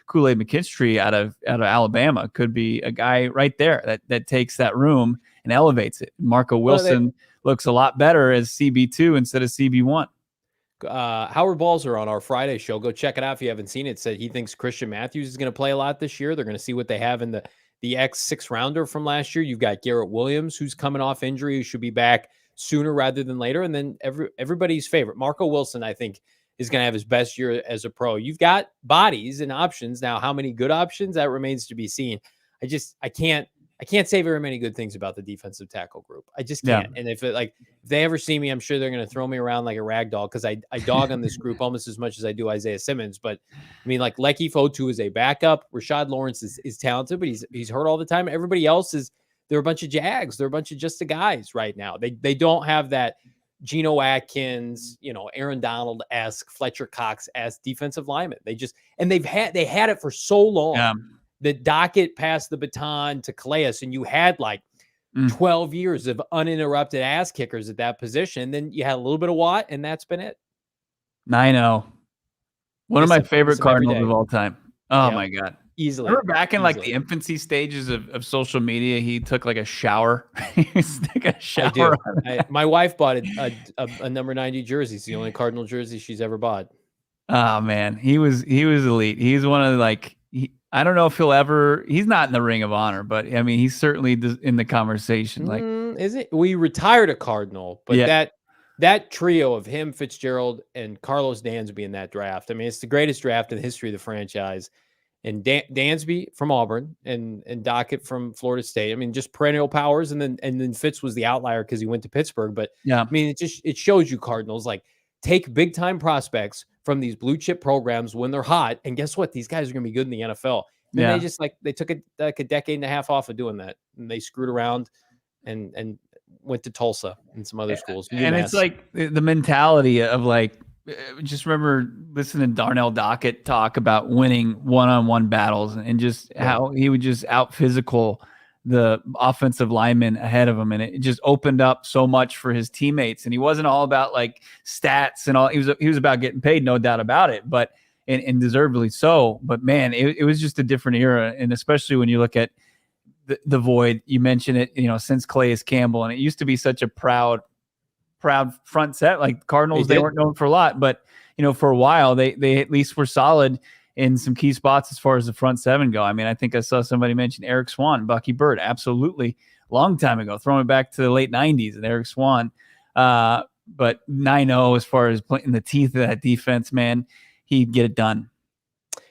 Kool-Aid McKinstry out of Alabama could be a guy right there that takes that room and elevates it. Marco Wilson looks a lot better as CB2 instead of CB1. Howard Balzer on our Friday show. Go check it out if you haven't seen it. Said he thinks Christian Matthews is going to play a lot this year. They're going to see what they have in the X 6-rounder from last year. You've got Garrett Williams, who's coming off injury, who should be back sooner rather than later. And then everybody's favorite, Marco Wilson, I think, is going to have his best year as a pro. You've got bodies and options. Now, how many good options? That remains to be seen. I can't say very many good things about the defensive tackle group. I just can't. And if they ever see me, I'm sure they're going to throw me around like a rag doll because I dog on this group almost as much as I do Isaiah Simmons. But I mean, like Lecky Fotu is a backup. Rashad Lawrence is talented, but he's hurt all the time. Everybody else they're a bunch of Jags. They're a bunch of just the guys right now. They don't have that Geno Atkins, Aaron Donald-esque, Fletcher Cox-esque defensive lineman. They had it for so long. Yeah. The Dockett passed the baton to Calais, and you had 12 years of uninterrupted ass kickers at that position. Then you had a little bit of Watt, and that's been it. 9-0. One of my favorite Cardinals of all time. Oh, my God. Easily. Remember back in the infancy stages of social media, he took a shower. He was taking a shower. My wife bought a number 90 jersey. It's the only Cardinal jersey she's ever bought. Oh, man. He was elite. He's one of I don't know if he's not in the Ring of Honor, but I mean, he's certainly in the conversation. Is it? We retired a Cardinal, but that trio of him, Fitzgerald, and Carlos Dansby in that draft. I mean, it's the greatest draft in the history of the franchise. And Dansby from Auburn and Dockett from Florida State. I mean, just perennial powers. And then Fitz was the outlier because he went to Pittsburgh. But I mean, it shows you Cardinals take big time prospects from these blue chip programs when they're hot. And guess what? These guys are going to be good in the NFL. And they just they took a decade and a half off of doing that. And they screwed around and went to Tulsa and some other schools. And it's the mentality of just remember listening to Darnell Dockett talk about winning one-on-one battles and just how he would just out physical the offensive linemen ahead of him. And it just opened up so much for his teammates. And he wasn't all about stats and all. He was about getting paid, no doubt about it, but and deservedly so. But man, it was just a different era. And especially when you look at the void, you mentioned it, since Calais Campbell, and it used to be such a proud front set. Cardinals, they weren't known for a lot, but for a while they at least were solid in some key spots as far as the front seven go. I mean, I think I saw somebody mention Eric Swan, Bucky Bird, absolutely, long time ago, throwing it back to the late 90s and Eric Swan. But 9-0 as far as playing the teeth of that defense, man, he'd get it done.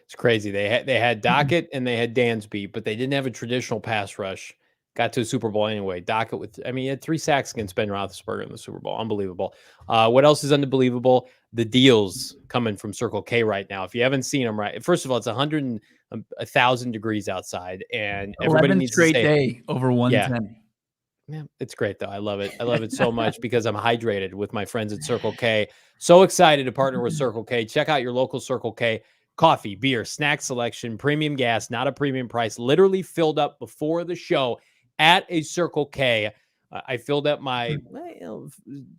It's crazy. They had Dockett and they had Dansby, but they didn't have a traditional pass rush. Got to a Super Bowl anyway. Dockett he had 3 sacks against Ben Roethlisberger in the Super Bowl. Unbelievable. What else is unbelievable? The deals coming from Circle K right now. If you haven't seen them, right? First of all, it's 1,000 degrees outside, and everybody needs straight to day over 110. Yeah, it's great though. I love it. I love it so much because I'm hydrated with my friends at Circle K. So excited to partner with Circle K. Check out your local Circle K. Coffee, beer, snack selection, premium gas, not a premium price. Literally filled up before the show at a Circle K. I filled up my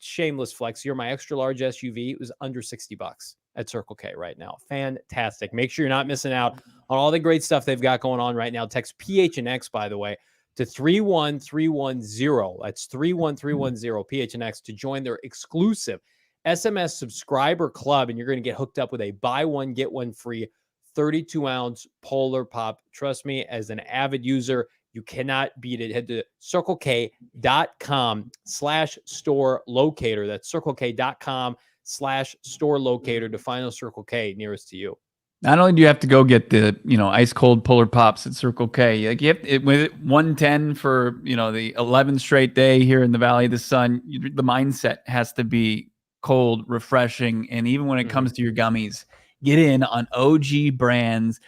shameless flex here, my extra large SUV. It was under $60 at Circle K right now. Fantastic. Make sure you're not missing out on all the great stuff they've got going on right now. Text PHNX, by the way, to 31310. That's 31310 PHNX to join their exclusive SMS subscriber club, and you're going to get hooked up with a buy one, get one free 32-ounce Polar Pop. Trust me, as an avid user, you cannot beat it. Head to circlek.com/store locator. That's circlek.com/store locator to find a Circle K nearest to you. Not only do you have to go get the, ice cold Polar Pops at Circle K, like you have with 110 for, the 11th straight day here in the Valley of the Sun, the mindset has to be cold, refreshing. And even when it comes to your gummies, get in on OG's Brands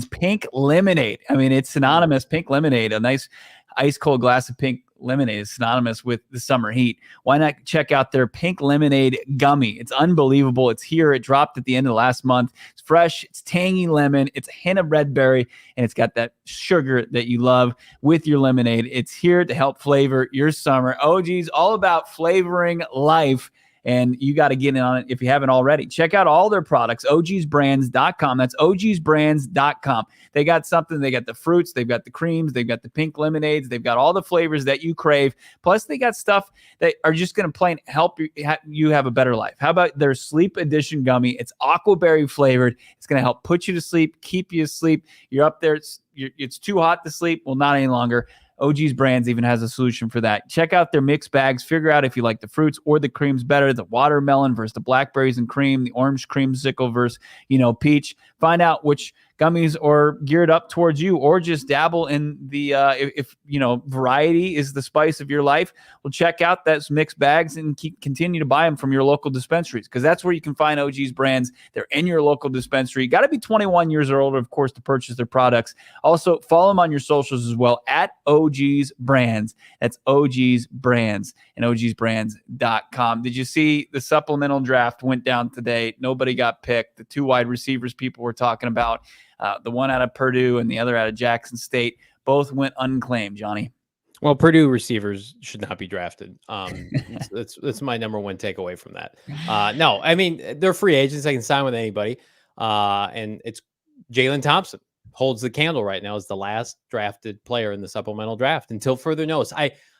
Pink Lemonade. I mean, it's synonymous. Pink Lemonade, a nice ice cold glass of pink lemonade is synonymous with the summer heat. Why not check out their Pink Lemonade gummy? It's unbelievable. It's here. It dropped at the end of last month. It's fresh. It's tangy lemon. It's a hint of red berry, and it's got that sugar that you love with your lemonade. It's here to help flavor your summer. OG's all about flavoring life. And you got to get in on it if you haven't already. Check out all their products, ogsbrands.com. That's ogsbrands.com. They got something. They got the fruits. They've got the creams. They've got the pink lemonades. They've got all the flavors that you crave. Plus, they got stuff that are just going to plain help you have a better life. How about their Sleep Edition gummy? It's aquaberry flavored. It's going to help put you to sleep, keep you asleep. You're up there. It's too hot to sleep. Well, not any longer. OG's Brands even has a solution for that. Check out their mixed bags. Figure out if you like the fruits or the creams better, the watermelon versus the blackberries and cream, the orange creamsicle versus, peach. Find out which gummies are geared up towards you, or just dabble in the, if variety is the spice of your life. Well, check out those mixed bags and continue to buy them from your local dispensaries, because that's where you can find OG's Brands. They're in your local dispensary. You got to be 21 years or older, of course, to purchase their products. Also, follow them on your socials as well at OG's Brands. That's OG's Brands and ogsbrands.com. Did you see the supplemental draft went down today? Nobody got picked. The two wide receivers people were talking about, the one out of Purdue and the other out of Jackson State, both went unclaimed, Johnny. Well, Purdue receivers should not be drafted. That's my number one takeaway from that. No, I mean, they're free agents. They can sign with anybody. And it's Jalen Thompson holds the candle right now as the last drafted player in the supplemental draft until further notice.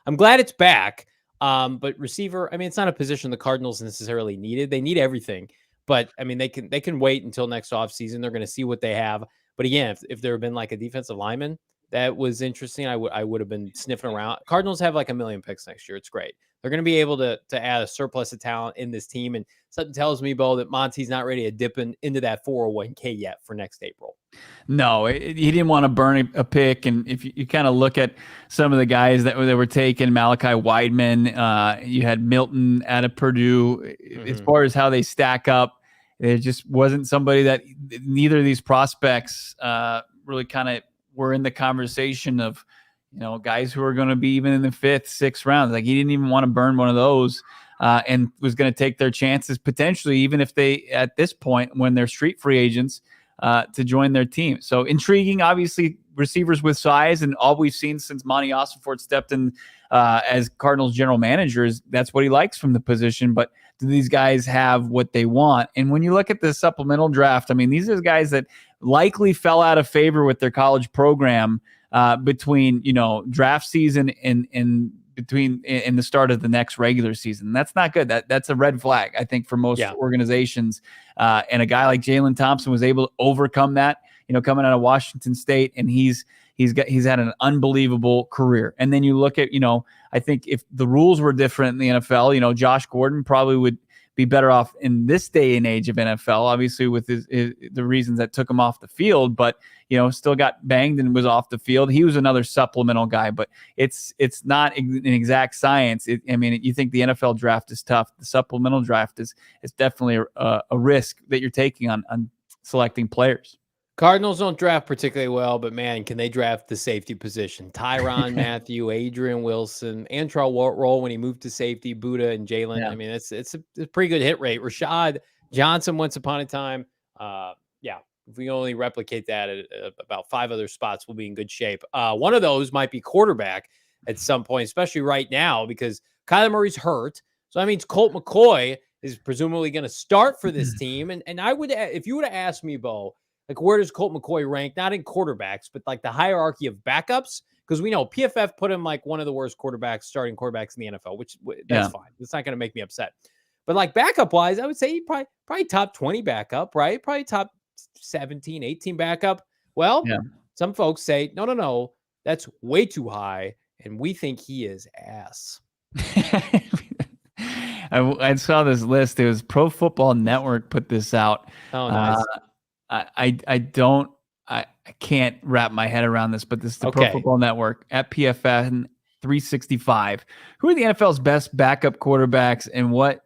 I'm glad it's back. But receiver, I mean, it's not a position the Cardinals necessarily needed. They need everything. But I mean, they can wait until next offseason. They're going to see what they have. But again, if there had been like a defensive lineman that was interesting, I would have been sniffing around. Cardinals have like 1 million picks next year. It's great. They're going to be able to add a surplus of talent in this team. And something tells me, Bo, that Monty's not ready to dip into that 401k yet for next April. No, he didn't want to burn a pick. And if you kind of look at some of the guys that were taken, Malachi Wideman, you had Milton out of Purdue. As far as how they stack up, there just wasn't somebody that neither of these prospects really kind of were in the conversation of, guys who are going to be even in the 5th, 6th round. Like, he didn't even want to burn one of those and was going to take their chances potentially, even if they, at this point, when they're street free agents, to join their team. So intriguing, obviously, receivers with size, and all we've seen since Monty Ossenfort stepped in as Cardinals general manager is that's what he likes from the position. But do these guys have what they want? And when you look at the supplemental draft, I mean, these are guys that likely fell out of favor with their college program between, draft season and between in the start of the next regular season. That's not good. That's a red flag, I think, for most organizations. And a guy like Jalen Thompson was able to overcome that, coming out of Washington State, and he's had an unbelievable career. And then you look at, I think if the rules were different in the NFL, Josh Gordon probably would be better off in this day and age of NFL, obviously with the reasons that took him off the field, but still got banged and was off the field. He was another supplemental guy, but it's not an exact science. You think the NFL draft is tough. The supplemental draft is definitely a risk that you're taking on selecting players. Cardinals don't draft particularly well, but man, can they draft the safety position? Tyrann Mathieu, Adrian Wilson, Antrell Roll when he moved to safety, Buddha and Jalen. Yeah. I mean, it's a pretty good hit rate. Rashad Johnson once upon a time. If we only replicate that at about 5 other spots, we'll be in good shape. One of those might be quarterback at some point, especially right now, because Kyler Murray's hurt. So that means Colt McCoy is presumably going to start for this team. And I would, if you would have asked me, Bo, like, where does Colt McCoy rank? Not in quarterbacks, but like the hierarchy of backups. Because we know PFF put him like one of the worst starting quarterbacks in the NFL, which that's fine. It's not going to make me upset. But like backup wise, I would say he probably top 20 backup, right? Probably top 17, 18 backup. Well, Yeah. some folks say, no, that's way too high. And we think he is ass. I saw this list. It was Pro Football Network put this out. Oh, nice. I can't wrap my head around this, but this is the Pro Football Network at PFN 365. Who are the NFL's best backup quarterbacks, and what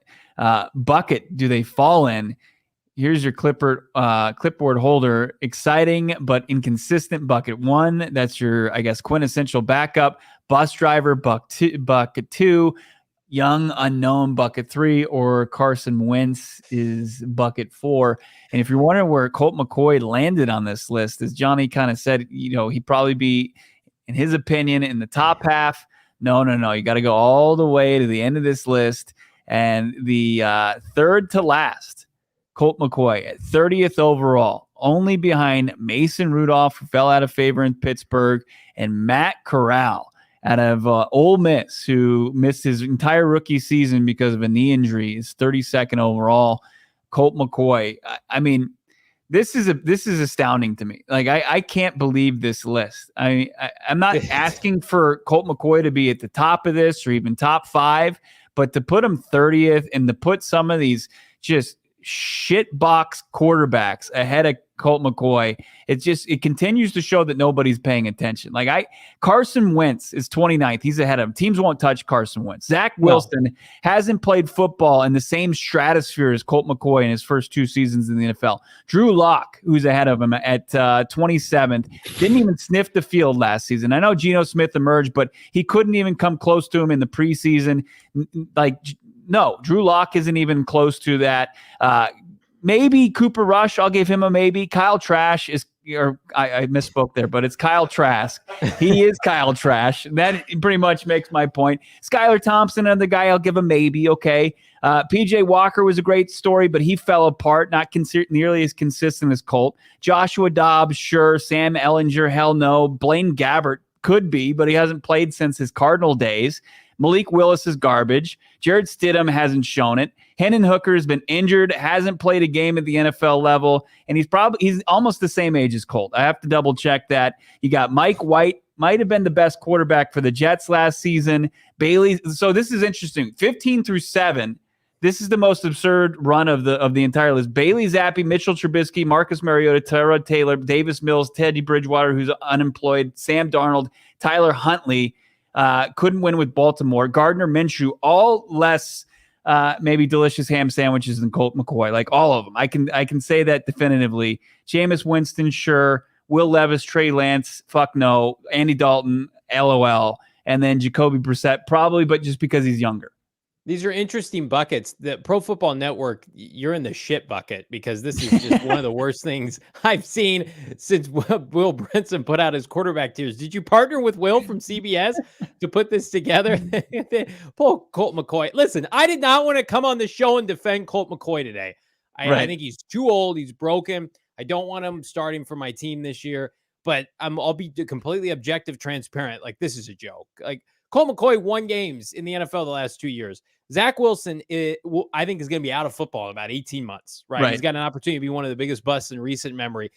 bucket do they fall in? Here's your clipboard holder. Exciting but inconsistent, bucket 1. That's your, I guess, quintessential backup. Bus driver, bucket 2. Young unknown, bucket 3, or Carson Wentz is bucket 4. And if you're wondering where Colt McCoy landed on this list, as Johnny kind of said, he'd probably be, in his opinion, in the top half. No. You got to go all the way to the end of this list. And the third to last, Colt McCoy at 30th overall, only behind Mason Rudolph, who fell out of favor in Pittsburgh, and Matt Corral out of Ole Miss, who missed his entire rookie season because of a knee injury. Is 32nd overall. Colt McCoy. I mean, this is astounding to me. Like, I can't believe this list. I'm not asking for Colt McCoy to be at the top of this or even top 5, but to put him 30th and to put some of these just shitbox quarterbacks ahead of Colt McCoy, it continues to show that nobody's paying attention. Carson Wentz is 29th. He's ahead of him. Teams won't touch Carson Wentz. Zach Wilson hasn't played football in the same stratosphere as Colt McCoy in his first 2 seasons in the NFL. Drew Lock, who's ahead of him at 27th, didn't even sniff the field last season. I know Geno Smith emerged, but he couldn't even come close to him in the preseason. No, Drew Lock isn't even close to that. Maybe Cooper Rush, I'll give him a maybe. Kyle Trask is, or I misspoke there, but it's Kyle Trask. He is Kyle Trask. That pretty much makes my point. Skylar Thompson, another guy, I'll give a maybe. Okay. PJ Walker was a great story, but he fell apart, not nearly as consistent as Colt. Joshua Dobbs, sure. Sam Ellinger, hell no. Blaine Gabbert could be, but he hasn't played since his Cardinal days. Malik Willis is garbage. Jared Stidham hasn't shown it. Hendon Hooker has been injured, hasn't played a game at the NFL level, and he's almost the same age as Colt. I have to double check that. You got Mike White, might have been the best quarterback for the Jets last season. Bailey. So this is interesting. 15 through 7. This is the most absurd run of the entire list. Bailey Zappi, Mitchell Trubisky, Marcus Mariota, Tyrod Taylor, Davis Mills, Teddy Bridgewater, who's unemployed, Sam Darnold, Tyler Huntley. Couldn't win with Baltimore. Gardner Minshew, all less maybe delicious ham sandwiches than Colt McCoy. Like all of them. I can say that definitively. Jameis Winston, sure. Will Levis, Trey Lance, fuck no. Andy Dalton, LOL. And then Jacoby Brissett, probably, but just because he's younger. These are interesting buckets. The Pro Football Network, you're in the shit bucket because this is just one of the worst things I've seen since Will Brinson put out his quarterback tiers. Did you partner with Will from CBS to put this together? Poor Colt McCoy. Listen, I did not want to come on the show and defend Colt McCoy today. I think he's too old. He's broken. I don't want him starting for my team this year, but I'll be completely objective, transparent. Like, this is a joke. Like, Colt McCoy won games in the NFL the last 2 years. Zach Wilson, I think, is going to be out of football in about 18 months, right? He's got an opportunity to be one of the biggest busts in recent memory.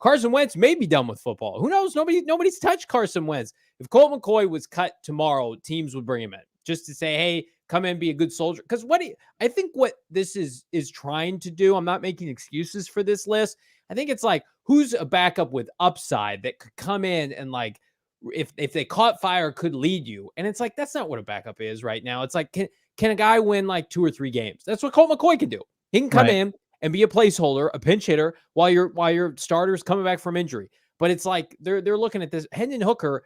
Carson Wentz may be done with football. Who knows? Nobody's touched Carson Wentz. If Colt McCoy was cut tomorrow, teams would bring him in just to say, hey, come in, be a good soldier. Because I think what this is trying to do, I'm not making excuses for this list. I think it's like, who's a backup with upside that could come in and, like, if they caught fire, could lead you. And it's like, that's not what a backup is right now. It's like, can a guy win like 2 or 3 games? That's what Colt McCoy can do. He can come in and be a placeholder, a pinch hitter while your starter's coming back from injury. But it's like, they're looking at this. Hendon Hooker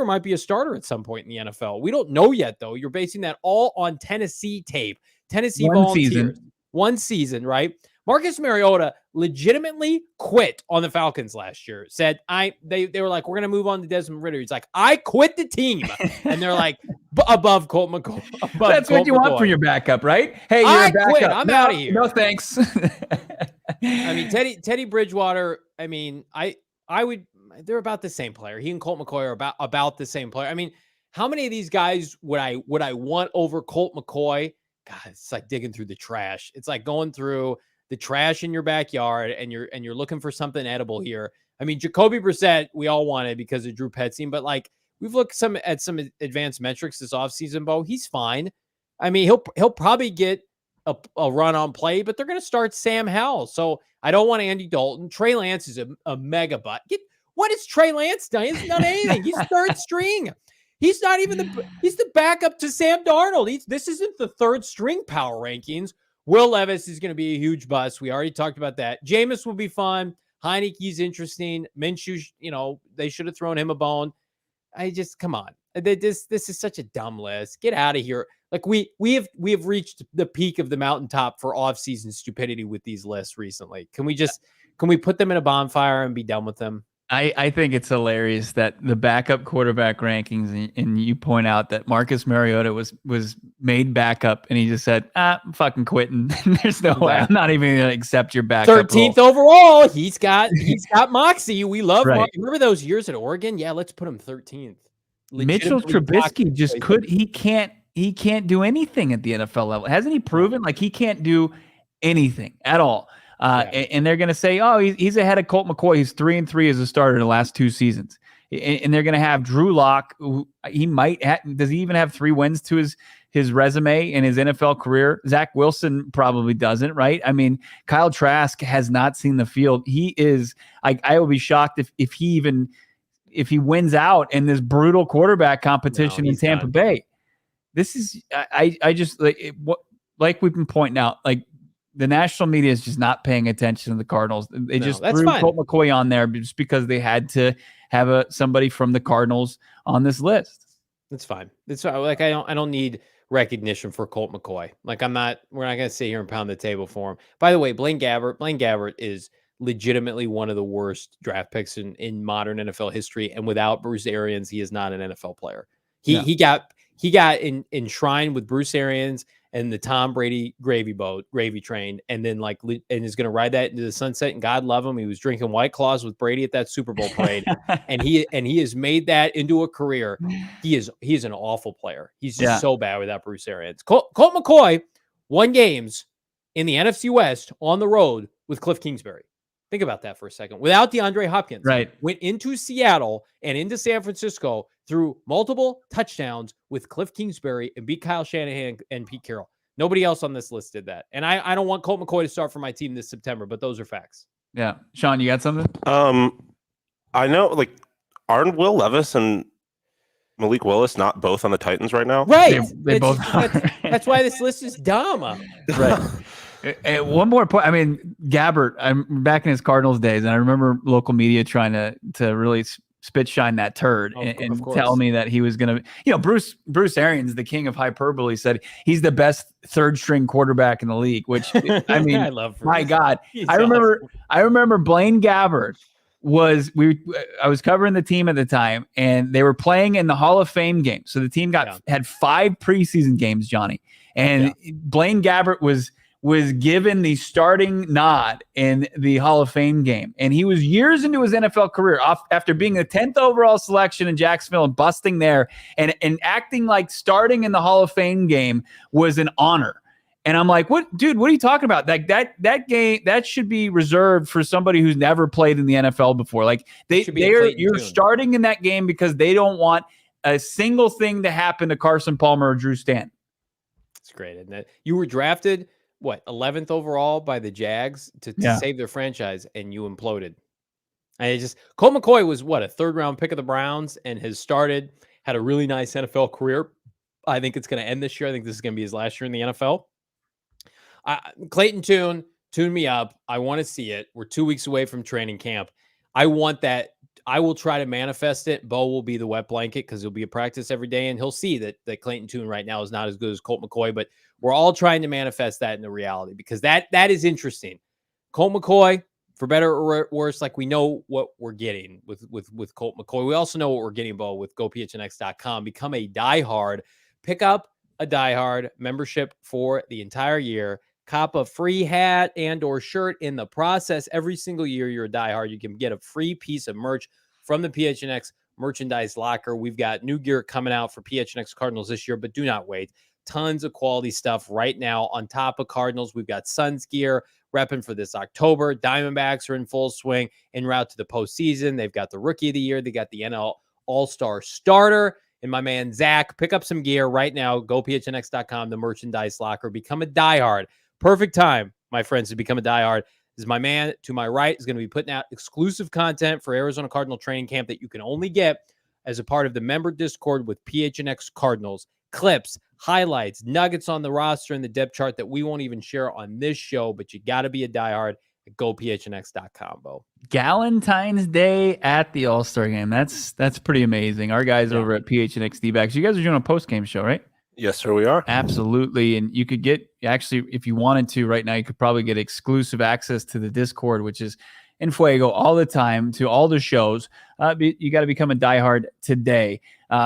might be a starter at some point in the NFL. We don't know yet, though. You're basing that all on Tennessee tape. Tennessee Volunteers. One season, right? Marcus Mariota legitimately quit on the Falcons last year. Said they were like, we're gonna move on to Desmond Ridder. He's like, I quit the team, and they're like, above Colt McCoy. That's what you want for your backup, right? Hey, you're a backup. Quit. I'm out of here. No thanks. I mean, Teddy Bridgewater. I mean, I would. They're about the same player. He and Colt McCoy are about the same player. I mean, how many of these guys would I want over Colt McCoy God, it's like digging through the trash. It's like going through the trash in your backyard and you're looking for something edible here. I mean, Jacoby Brissett, we all wanted because of Drew Petzing, but like we've looked at some advanced metrics this offseason, Bo. He's fine. I mean, he'll probably get a run on play, but they're going to start Sam Howell. So I don't want Andy Dalton. Trey Lance is a mega butt. What has Trey Lance done? He's done anything. He's third string. He's not even he's the backup to Sam Darnold. This isn't the third string power rankings. Will Levis is going to be a huge bust. We already talked about that. Jameis will be fun. Heineke's interesting. Minshew, they should have thrown him a bone. Come on. This is such a dumb list. Get out of here. Like we have reached the peak of the mountaintop for off-season stupidity with these lists recently. Can we put them in a bonfire and be done with them? I think it's hilarious that the backup quarterback rankings, and you point out that Marcus Mariota was made backup, and he just said, I'm fucking quitting. There's no way. I'm not even going to accept your backup 13th role. overall. He's got moxie. We love right. Remember those years at Oregon? Yeah, let's put him 13th. Mitchell Trubisky just he can't do anything at the NFL level. Hasn't he proven like he can't do anything at all? And they're going to say, oh, he's ahead of Colt McCoy. He's 3-3 as a starter in the last 2 seasons. And they're going to have Drew Lock. Who he might does he even have 3 wins to his resume in his NFL career? Zach Wilson probably doesn't, right? I mean, Kyle Trask has not seen the field. He is, I will be shocked if he wins out in this brutal quarterback competition in Tampa Bay. This is, I just like we've been pointing out, like, the national media is just not paying attention to the Cardinals. They just threw Colt McCoy on there just because they had to have somebody from the Cardinals on this list. That's fine. It's like I don't need recognition for Colt McCoy. Like we're not going to sit here and pound the table for him. By the way, Blaine Gabbert is legitimately one of the worst draft picks in modern NFL history. And without Bruce Arians, he is not an NFL player. He got enshrined with Bruce Arians and the Tom Brady gravy train, and then and is going to ride that into the sunset. And God love him, he was drinking White Claws with Brady at that Super Bowl parade, and he has made that into a career. He is an awful player. He's just so bad without Bruce Arians. Colt McCoy won games in the NFC West on the road with Cliff Kingsbury. Think about that for a second. Without DeAndre Hopkins, went into Seattle and into San Francisco through multiple touchdowns with Cliff Kingsbury and beat Kyle Shanahan and Pete Carroll. Nobody else on this list did that. And I don't want Colt McCoy to start for my team this September, but those are facts. Yeah. Sean, you got something? I know, aren't Will Levis and Malik Willis not both on the Titans right now? Right. They both are. That's why this list is dumb. Right. And one more point. I mean, Gabbert, I'm back in his Cardinals days, and I remember local media trying to really spit shine that turd and tell me that he was going to, Bruce Arians, the king of hyperbole, said he's the best third string quarterback in the league, which I mean, I love Bruce. My God. I remember Blaine Gabbert I was covering the team at the time, and they were playing in the Hall of Fame game. So the team had 5 preseason games, Johnny, and Blaine Gabbert was given the starting nod in the Hall of Fame game. And he was years into his NFL career after being the 10th overall selection in Jacksonville and busting there and acting like starting in the Hall of Fame game was an honor. And I'm like, what are you talking about? Like that game, that should be reserved for somebody who's never played in the NFL before. Like you're starting in that game because they don't want a single thing to happen to Carson Palmer or Drew Stanton. It's great, isn't it? You were drafted 11th overall by the Jags to save their franchise, and you imploded. And Colt McCoy was a 3rd round pick of the Browns and had a really nice NFL career. I think it's going to end this year. I think this is going to be his last year in the NFL. Clayton tune me up. I want to see it. We're 2 weeks away from training camp. I want that. I will try to manifest it. Bo will be the wet blanket because he'll be at practice every day, and he'll see that Clayton Tune right now is not as good as Colt McCoy, but we're all trying to manifest that into reality because that is interesting. Colt McCoy, for better or worse, we know what we're getting with Colt McCoy. We also know what we're getting, Bo, with GoPHNX.com. Become a diehard. Pick up a diehard membership for the entire year. Cop a free hat and or shirt in the process. Every single year you're a diehard, you can get a free piece of merch from the PHNX merchandise locker. We've got new gear coming out for PHNX Cardinals this year, but do not wait. Tons of quality stuff right now. On top of Cardinals, we've got Suns gear repping for this October. Diamondbacks are in full swing en route to the postseason. They've got the Rookie of the Year. They got the NL All-Star starter. And my man, Zach, pick up some gear right now. Go PHNX.com, the merchandise locker. Become a diehard. Perfect time, my friends, to become a diehard. This is my man to my right is going to be putting out exclusive content for Arizona Cardinal training camp that you can only get as a part of the member Discord with PHNX Cardinals. Clips, highlights, nuggets on the roster and the depth chart that we won't even share on this show, but you got to be a diehard at GoPHNX.com, Bo. Galentine's Day at the All-Star game. That's pretty amazing. Our guys over at PHNX D-backs, you guys are doing a post-game show, right? Yes, sir, we are. Absolutely. And you could get, actually, if you wanted to right now, you could probably get exclusive access to the Discord, which is in fuego all the time, to all the shows. You got to become a diehard today.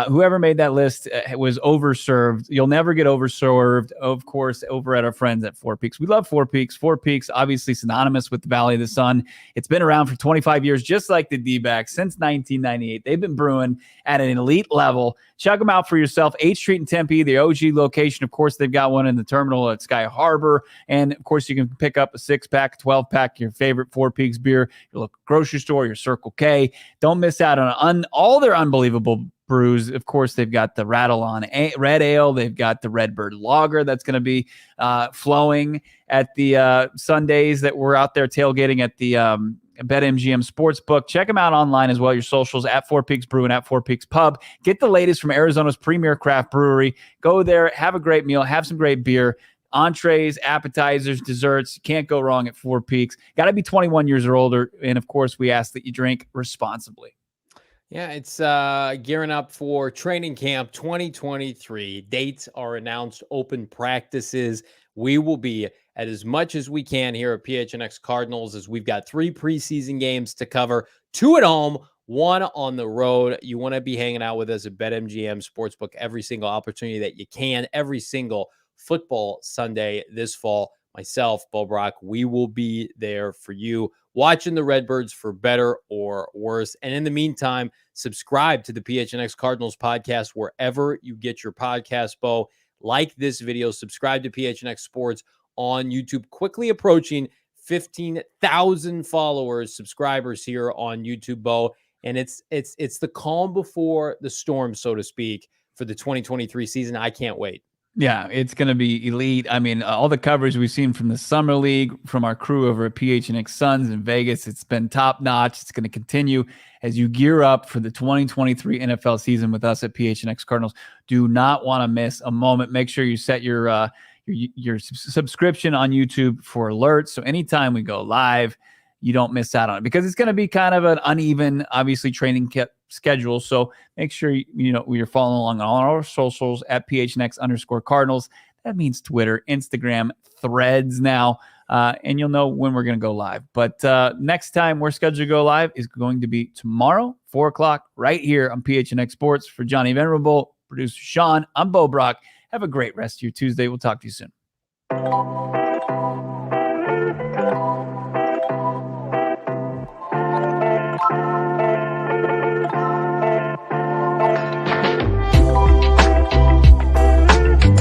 Whoever made that list was overserved. You'll never get overserved, of course, over at our friends at Four Peaks. We love Four Peaks. Four Peaks, obviously synonymous with the Valley of the Sun. It's been around for 25 years, just like the D-backs, since 1998. They've been brewing at an elite level. Check them out for yourself. 8th Street in Tempe, the OG location. Of course, they've got one in the terminal at Sky Harbor. And, of course, you can pick up a 6-pack, 12-pack, your favorite Four Peaks beer, your local grocery store, your Circle K. Don't miss out on all their unbelievable brews. Of course, they've got the Rattle On Red Ale. They've got the Redbird Lager that's going to be flowing at the Sundays that we're out there tailgating at the BetMGM Sportsbook. Check them out online as well. Your socials at Four Peaks Brew and at Four Peaks Pub. Get the latest from Arizona's premier craft brewery. Go there, have a great meal, have some great beer. Entrees, appetizers, desserts. You can't go wrong at Four Peaks. Got to be 21 years or older. And, of course, we ask that you drink responsibly. Yeah, it's gearing up for training camp 2023. Dates are announced, open practices. We will be at as much as we can here at PHNX Cardinals, as we've got 3 preseason games to cover, 2 at home, 1 on the road. You want to be hanging out with us at BetMGM Sportsbook every single opportunity that you can, every single football Sunday this fall. Myself, Bo Brack, we will be there for you, watching the Redbirds for better or worse. And in the meantime, subscribe to the PHNX Cardinals podcast wherever you get your podcast, Bo. Like this video, subscribe to PHNX Sports on YouTube. Quickly approaching 15,000 followers, subscribers here on YouTube, Bo. And it's the calm before the storm, so to speak, for the 2023 season. I can't wait. Yeah, it's going to be elite. I mean, all the coverage we've seen from the Summer League, from our crew over at PHNX Suns in Vegas, it's been top notch. It's going to continue as you gear up for the 2023 NFL season with us at PHNX Cardinals. Do not want to miss a moment. Make sure you set your subscription on YouTube for alerts. So anytime we go live, you don't miss out on it, because it's going to be kind of an uneven, obviously, training schedule. So make sure you're following along on all our socials at PHNX_Cardinals. That means Twitter, Instagram, Threads now, and you'll know when we're going to go live. But next time we're scheduled to go live is going to be tomorrow, 4 o'clock, right here on PHNX Sports. For Johnny Venerable, producer Sean, I'm Bo Brock. Have a great rest of your Tuesday. We'll talk to you soon.